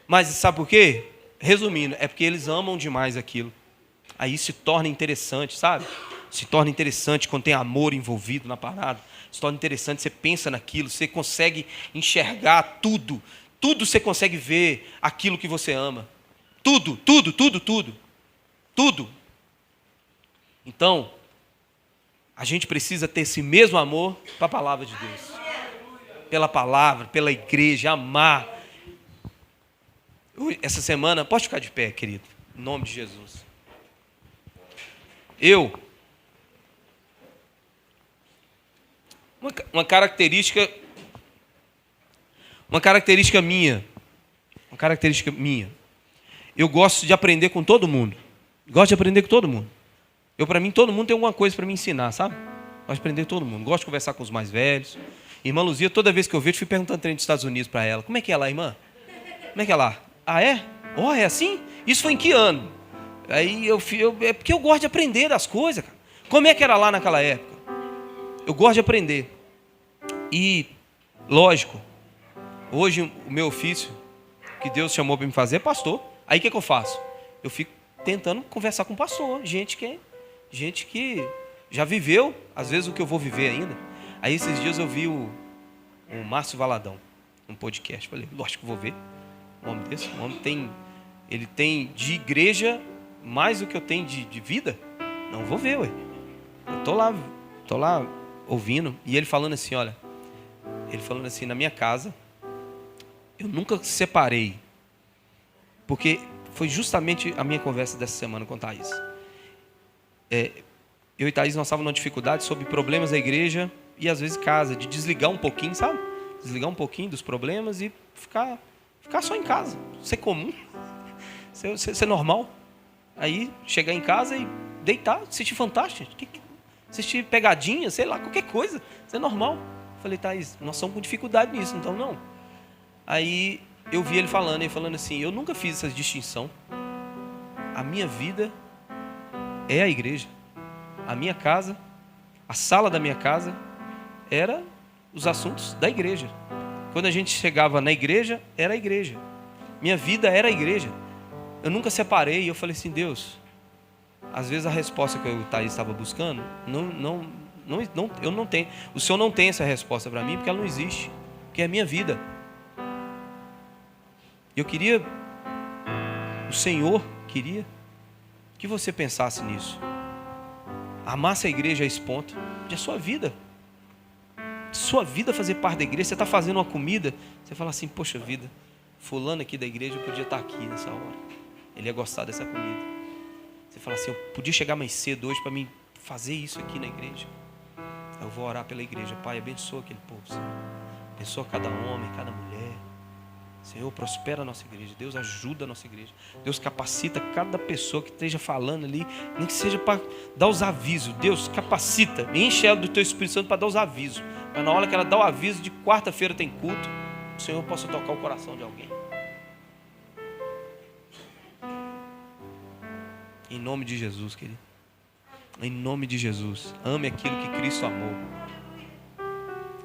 Mas sabe por quê? Resumindo, é porque eles amam demais aquilo. Aí se torna interessante, sabe? Se torna interessante quando tem amor envolvido na parada. Se torna interessante, você pensa naquilo, você consegue enxergar tudo. Tudo você consegue ver aquilo que você ama. Tudo. Então, a gente precisa ter esse mesmo amor para a palavra de Deus. Pela palavra, pela igreja, amar. Essa semana, pode ficar de pé, querido, em nome de Jesus. Uma característica minha, eu gosto de aprender com todo mundo. Para mim, todo mundo tem alguma coisa para me ensinar, sabe? Gosto de aprender com todo mundo. Gosto de conversar com os mais velhos. Irmã Luzia, toda vez que eu vejo, fui perguntando trem dos Estados Unidos para ela. Como é que é lá, irmã? Como é que é lá? Ah, é? É assim? Isso foi em que ano? Aí é porque eu gosto de aprender das coisas, cara. Como é que era lá naquela época? Eu gosto de aprender. E, lógico, hoje o meu ofício, que Deus chamou para me fazer, é pastor. Aí o que eu faço? Eu fico tentando conversar com pastor, gente que já viveu, às vezes, o que eu vou viver ainda. Aí esses dias eu vi o Márcio Valadão, um podcast. Falei, lógico que vou ver. Um homem desse, ele tem de igreja mais do que eu tenho de vida. Não vou ver, ué. Eu tô lá ouvindo, e ele falando assim, olha, na minha casa, eu nunca separei, porque foi justamente a minha conversa dessa semana com a Thaís. Eu e Thaís, nós estávamos numa dificuldade sobre problemas da igreja, e às vezes casa, de desligar um pouquinho, sabe? Desligar um pouquinho dos problemas e ficar só em casa, ser comum, ser normal. Aí chegar em casa e deitar, assistir Fantástico, assistir Pegadinha, sei lá, qualquer coisa, ser normal. Falei, Thaís, nós estamos com dificuldade nisso, então não. Aí eu vi ele falando assim, eu nunca fiz essa distinção. A minha vida é a igreja. A minha casa, a sala da minha casa, era os assuntos da igreja. Quando a gente chegava na igreja, era a igreja. Minha vida era a igreja. Eu nunca separei. E eu falei assim, Deus, às vezes a resposta que o Thaís estava buscando, eu não tenho. O Senhor não tem essa resposta para mim, porque ela não existe. Porque é a minha vida. O Senhor queria que você pensasse nisso. Amasse a igreja a esse ponto. De a sua vida. Sua vida fazer parte da igreja. Você está fazendo uma comida, você fala assim, poxa vida, fulano aqui da igreja podia estar aqui nessa hora. Ele ia gostar dessa comida. Você fala assim, eu podia chegar mais cedo hoje para mim fazer isso aqui na igreja. Eu vou orar pela igreja. Pai, abençoa aquele povo, Senhor. Abençoa cada homem, cada mulher. Senhor, prospera a nossa igreja. Deus, ajuda a nossa igreja. Deus, capacita cada pessoa que esteja falando ali, nem que seja para dar os avisos. Deus, capacita, enche ela do Teu Espírito Santo para dar os avisos. Mas na hora que ela dá o aviso de quarta-feira tem culto, o Senhor possa tocar o coração de alguém. Em nome de Jesus, querido. Em nome de Jesus. Ame aquilo que Cristo amou.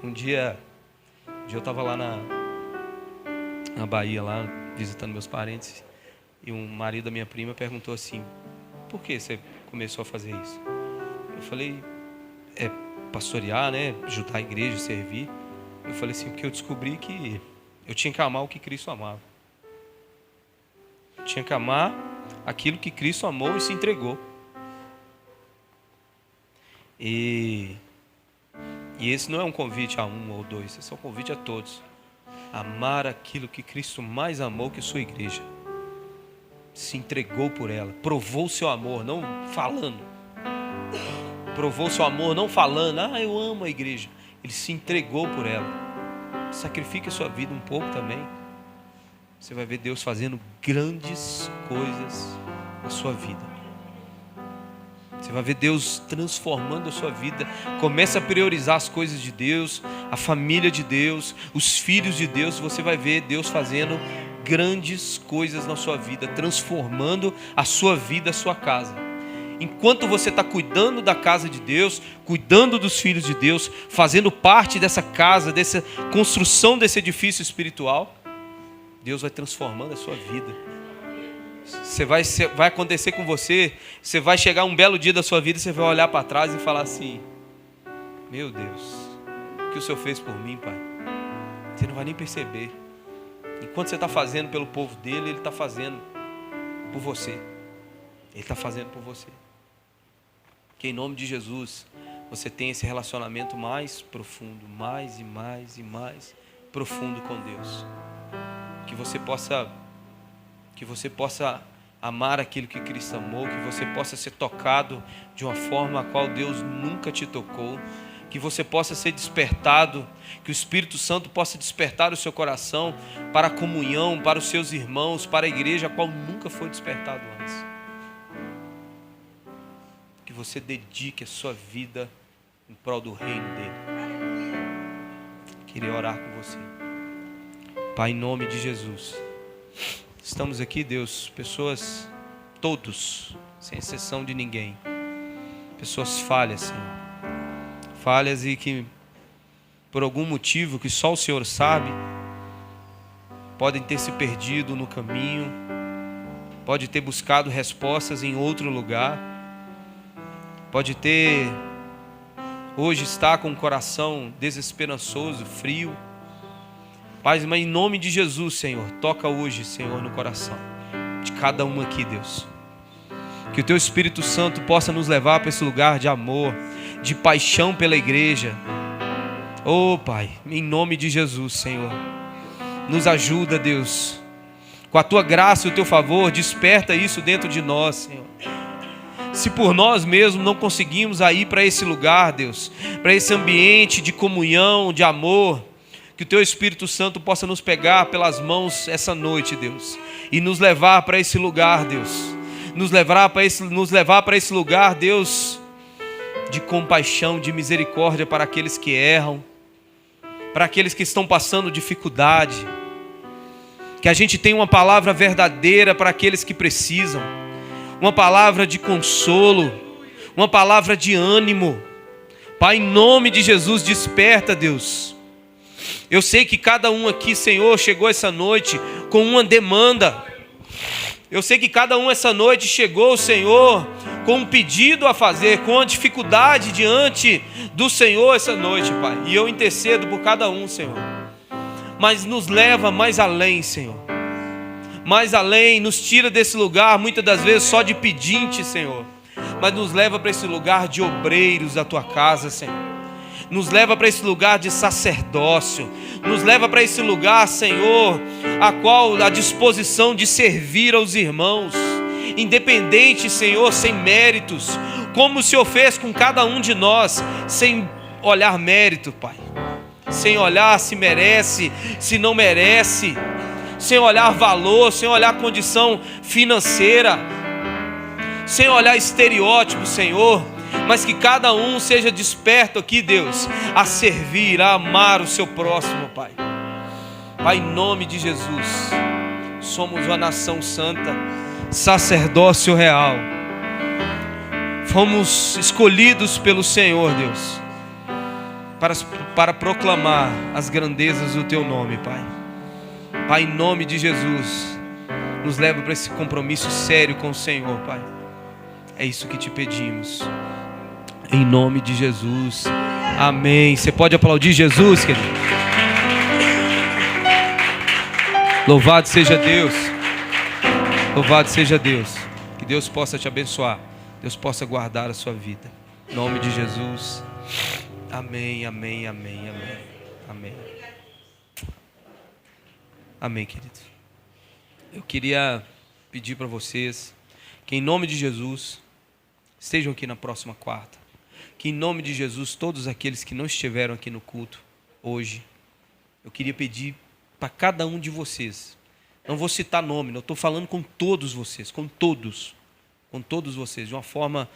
Um dia eu estava lá na Bahia, lá visitando meus parentes, e um marido da minha prima perguntou assim: por que você começou a fazer isso? Eu falei: pastorear, né? Ajudar a igreja, servir. Eu falei assim: porque eu descobri que eu tinha que amar o que Cristo amava. Eu tinha que amar aquilo que Cristo amou e se entregou. E esse não é um convite a um ou dois, esse é um convite a todos. Amar aquilo que Cristo mais amou, que sua igreja. Se entregou por ela, provou o seu amor, não falando. Provou o seu amor, não falando: eu amo a igreja. Ele se entregou por ela. Sacrifique a sua vida um pouco também. Você vai ver Deus fazendo grandes coisas na sua vida. Você vai ver Deus transformando a sua vida. Comece a priorizar as coisas de Deus, a família de Deus, os filhos de Deus. Você vai ver Deus fazendo grandes coisas na sua vida, transformando a sua vida, a sua casa. Enquanto você está cuidando da casa de Deus, cuidando dos filhos de Deus, fazendo parte dessa casa, dessa construção desse edifício espiritual, Deus vai transformando a sua vida. Vai acontecer com você. Você vai chegar um belo dia da sua vida, você vai olhar para trás e falar assim: meu Deus, o que o Senhor fez por mim, Pai? Você não vai nem perceber. Enquanto você está fazendo pelo povo dele, Ele está fazendo por você. Ele está fazendo por você. Que em nome de Jesus você tenha esse relacionamento mais profundo, mais e mais e mais profundo com Deus. Que você possa amar aquilo que Cristo amou, que você possa ser tocado de uma forma a qual Deus nunca te tocou, que você possa ser despertado, que o Espírito Santo possa despertar o seu coração para a comunhão, para os seus irmãos, para a igreja a qual nunca foi despertado antes. Que você dedique a sua vida em prol do reino dele. Queria orar com você. Pai, em nome de Jesus, estamos aqui, Deus, pessoas, todos, sem exceção de ninguém, pessoas falhas, Senhor, falhas e que por algum motivo que só o Senhor sabe, podem ter se perdido no caminho, pode ter buscado respostas em outro lugar, pode ter, hoje está com o coração desesperançoso, frio. Pai, mas em nome de Jesus, Senhor, toca hoje, Senhor, no coração de cada um aqui, Deus. Que o Teu Espírito Santo possa nos levar para esse lugar de amor, de paixão pela igreja. Oh, Pai, em nome de Jesus, Senhor, nos ajuda, Deus. Com a Tua graça e o Teu favor, desperta isso dentro de nós, Senhor. Se por nós mesmos não conseguimos ir para esse lugar, Deus, para esse ambiente de comunhão, de amor, que o Teu Espírito Santo possa nos pegar pelas mãos essa noite, Deus, e nos levar para esse lugar, Deus. Nos levar para esse lugar, Deus, de compaixão, de misericórdia para aqueles que erram, para aqueles que estão passando dificuldade. Que a gente tenha uma palavra verdadeira para aqueles que precisam, uma palavra de consolo, uma palavra de ânimo. Pai, em nome de Jesus, desperta, Deus. Eu sei que cada um aqui, Senhor, chegou essa noite com uma demanda. Eu sei que cada um essa noite chegou, Senhor, com um pedido a fazer, com uma dificuldade diante do Senhor essa noite, Pai. E eu intercedo por cada um, Senhor. Mas nos leva mais além, Senhor. Mais além, nos tira desse lugar, muitas das vezes só de pedinte, Senhor. Mas nos leva para esse lugar de obreiros da Tua casa, Senhor. Nos leva para esse lugar de sacerdócio, nos leva para esse lugar, Senhor, a qual a disposição de servir aos irmãos, independente, Senhor, sem méritos, como o Senhor fez com cada um de nós, sem olhar mérito, Pai, sem olhar se merece, se não merece, sem olhar valor, sem olhar condição financeira, sem olhar estereótipo, Senhor, mas que cada um seja desperto aqui, Deus, a servir, a amar o seu próximo, Pai. Pai, em nome de Jesus, somos uma nação santa, sacerdócio real. Fomos escolhidos pelo Senhor, Deus, para proclamar as grandezas do Teu nome, Pai. Pai, em nome de Jesus, nos leva para esse compromisso sério com o Senhor, Pai. É isso que te pedimos, em nome de Jesus, amém. Você pode aplaudir Jesus, querido? Louvado seja Deus, louvado seja Deus. Que Deus possa te abençoar, Deus possa guardar a sua vida, em nome de Jesus, amém, amém, amém, amém, amém. Amém, queridos. Eu queria pedir para vocês que, em nome de Jesus, estejam aqui na próxima quarta. Que, em nome de Jesus, todos aqueles que não estiveram aqui no culto hoje, eu queria pedir para cada um de vocês. Não vou citar nome, eu estou falando com todos vocês, com todos vocês, de uma forma,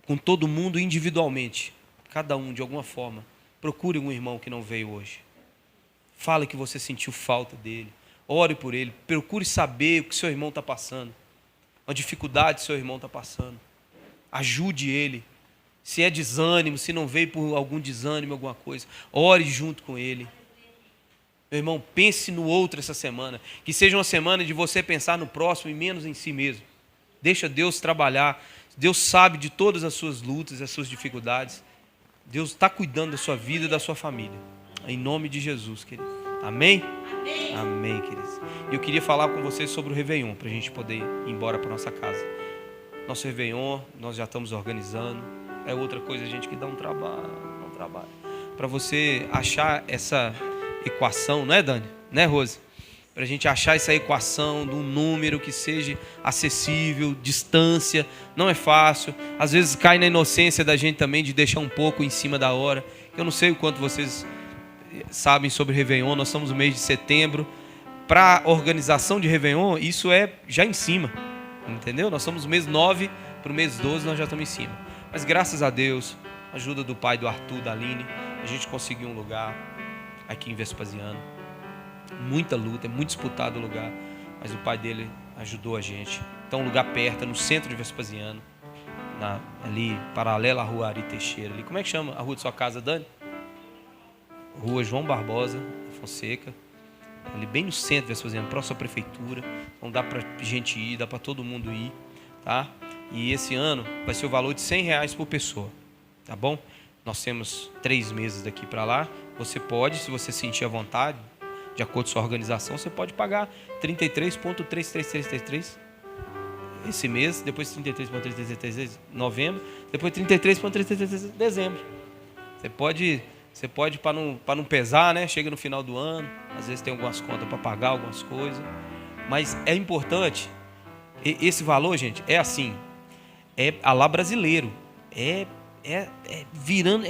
com todo mundo individualmente. Cada um, de alguma forma, procure um irmão que não veio hoje. Fale que você sentiu falta dele. Ore por ele. Procure saber o que seu irmão está passando. A dificuldade que seu irmão está passando. Ajude ele. Se é desânimo, se não veio por algum desânimo, alguma coisa, ore junto com ele. Meu irmão, pense no outro essa semana. Que seja uma semana de você pensar no próximo e menos em si mesmo. Deixa Deus trabalhar. Deus sabe de todas as suas lutas, as suas dificuldades. Deus está cuidando da sua vida e da sua família. Em nome de Jesus, querido. Amém? Amém, amém, queridos. E eu queria falar com vocês sobre o Réveillon, para a gente poder ir embora para nossa casa. Nosso Réveillon, nós já estamos organizando. É outra coisa, gente, que dá um trabalho. Para você achar essa equação, não é, Dani? Né, Rose? Para a gente achar essa equação de um número que seja acessível, distância, não é fácil. Às vezes cai na inocência da gente também de deixar um pouco em cima da hora. Eu não sei o quanto vocês sabem sobre Réveillon, nós estamos no mês de setembro. Para a organização de Réveillon, isso é já em cima, entendeu? Nós estamos no mês 9, para o mês 12 nós já estamos em cima. Mas graças a Deus, ajuda do pai do Arthur, da Aline, a gente conseguiu um lugar aqui em Vespasiano. Muita luta, é muito disputado o lugar, mas o pai dele ajudou a gente. Então um lugar perto, no centro de Vespasiano, ali paralela à rua Ari Teixeira. Ali. Como é que chama a rua de sua casa, Dani? Rua João Barbosa Fonseca, ali bem no centro de Vespasiano, próximo à prefeitura. Então dá para gente ir, dá para todo mundo ir, tá? E esse ano vai ser o valor de R$100 por pessoa, tá bom? Nós temos 3 meses daqui para lá. Você pode, se você sentir à vontade, de acordo com a sua organização, você pode pagar 33,33333 esse mês, depois 33,333 novembro, depois 33,333 dezembro. Você pode para não pesar, né? Chega no final do ano, às vezes tem algumas contas para pagar, algumas coisas. Mas é importante, esse valor, gente, é assim, é a lá brasileiro, é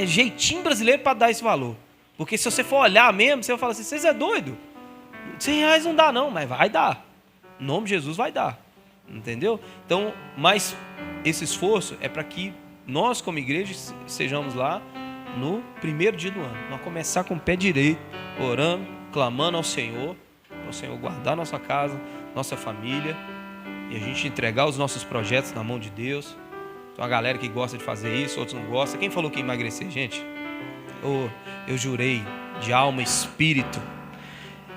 jeitinho brasileiro para dar esse valor. Porque se você for olhar mesmo, você vai falar assim, vocês é doido? R$100 não dá não, mas vai dar. Em nome de Jesus vai dar. Entendeu? Então, mas esse esforço é para que nós como igreja estejamos lá no primeiro dia do ano. Nós começar com o pé direito, orando, clamando ao Senhor, para o Senhor guardar nossa casa, nossa família, e a gente entregar os nossos projetos na mão de Deus. Tem uma galera que gosta de fazer isso, outros não gostam. Quem falou que ia emagrecer, gente? Eu jurei de alma e espírito.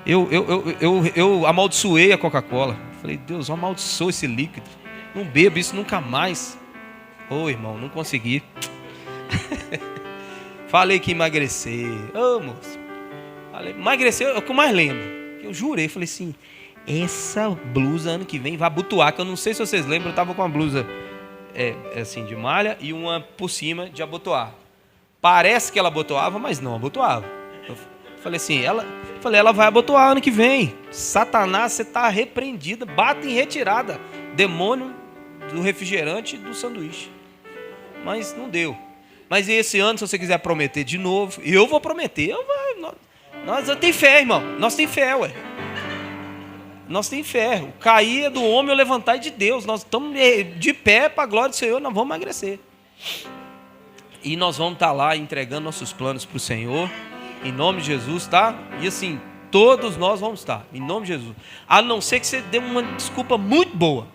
Eu amaldiçoei a Coca-Cola. Falei, Deus, eu amaldiçoe esse líquido. Não bebo isso nunca mais. Irmão, não consegui. Falei que ia emagrecer. Moço. Emagrecer é o que eu mais lembro. Eu jurei, falei assim, essa blusa ano que vem vai abotoar. Que eu não sei se vocês lembram, eu estava com uma blusa assim, de malha e uma por cima de abotoar. Parece que ela abotoava, mas não abotoava. Eu falei assim, ela vai abotoar ano que vem. Satanás, você está repreendida, bata em retirada. Demônio do refrigerante e do sanduíche. Mas não deu. Mas esse ano, se você quiser prometer de novo, eu vou prometer. Nós temos fé, irmão. Nós temos fé, ué. nós temos fé. O cair é do homem, o levantar é de Deus. Nós estamos de pé para a glória do Senhor, nós vamos emagrecer. E nós vamos estar lá entregando nossos planos para o Senhor, em nome de Jesus, tá? E assim, todos nós vamos estar, em nome de Jesus. A não ser que você dê uma desculpa muito boa.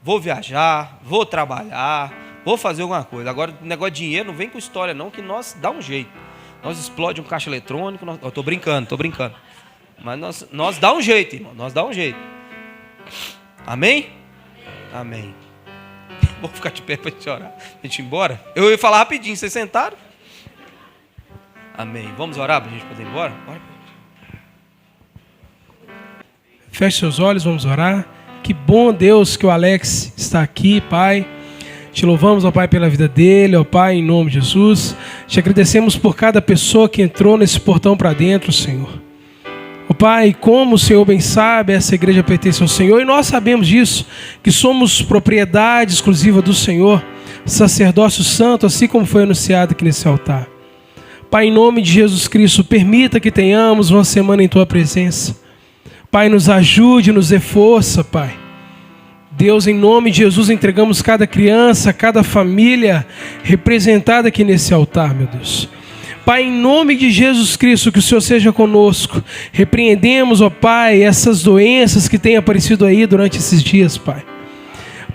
Vou viajar, vou trabalhar, vou fazer alguma coisa. Agora, negócio de dinheiro, não vem com história não, que nós dá um jeito. Nós explode um caixa eletrônico, eu estou brincando. Mas nós dá um jeito, irmão, nós dá um jeito. Amém? Amém. Vou ficar de pé para te orar. A gente ir embora? Eu ia falar rapidinho, vocês sentaram? Amém. Vamos orar para a gente poder ir embora? Feche seus olhos, vamos orar. Que bom, Deus, que o Alex está aqui, Pai. Te louvamos, ó Pai, pela vida dele, ó Pai, em nome de Jesus. Te agradecemos por cada pessoa que entrou nesse portão para dentro, Senhor. Ó Pai, como o Senhor bem sabe, essa igreja pertence ao Senhor e nós sabemos disso, que somos propriedade exclusiva do Senhor, sacerdócio santo, assim como foi anunciado aqui nesse altar. Pai, em nome de Jesus Cristo, permita que tenhamos uma semana em Tua presença. Pai, nos ajude, nos dê força, Pai. Deus, em nome de Jesus, entregamos cada criança, cada família representada aqui nesse altar, meu Deus. Pai, em nome de Jesus Cristo, que o Senhor seja conosco. Repreendemos, ó Pai, essas doenças que têm aparecido aí durante esses dias, Pai.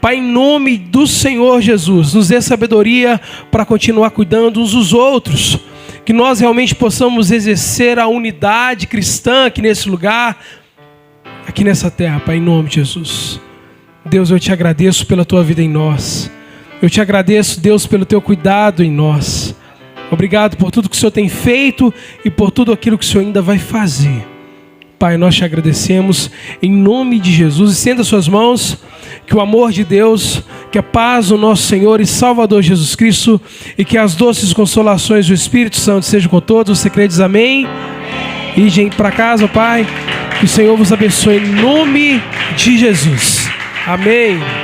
Pai, em nome do Senhor Jesus, nos dê sabedoria para continuar cuidando uns dos outros. Que nós realmente possamos exercer a unidade cristã aqui nesse lugar, aqui nessa terra, Pai, em nome de Jesus. Deus, eu te agradeço pela Tua vida em nós. Eu te agradeço, Deus, pelo Teu cuidado em nós. Obrigado por tudo que o Senhor tem feito e por tudo aquilo que o Senhor ainda vai fazer. Pai, nós te agradecemos em nome de Jesus. Estenda as suas mãos, que o amor de Deus, que a paz do nosso Senhor e Salvador Jesus Cristo e que as doces consolações do Espírito Santo sejam com todos. Você crê, diz amém? E gente, para casa, Pai, que o Senhor vos abençoe em nome de Jesus. Amém.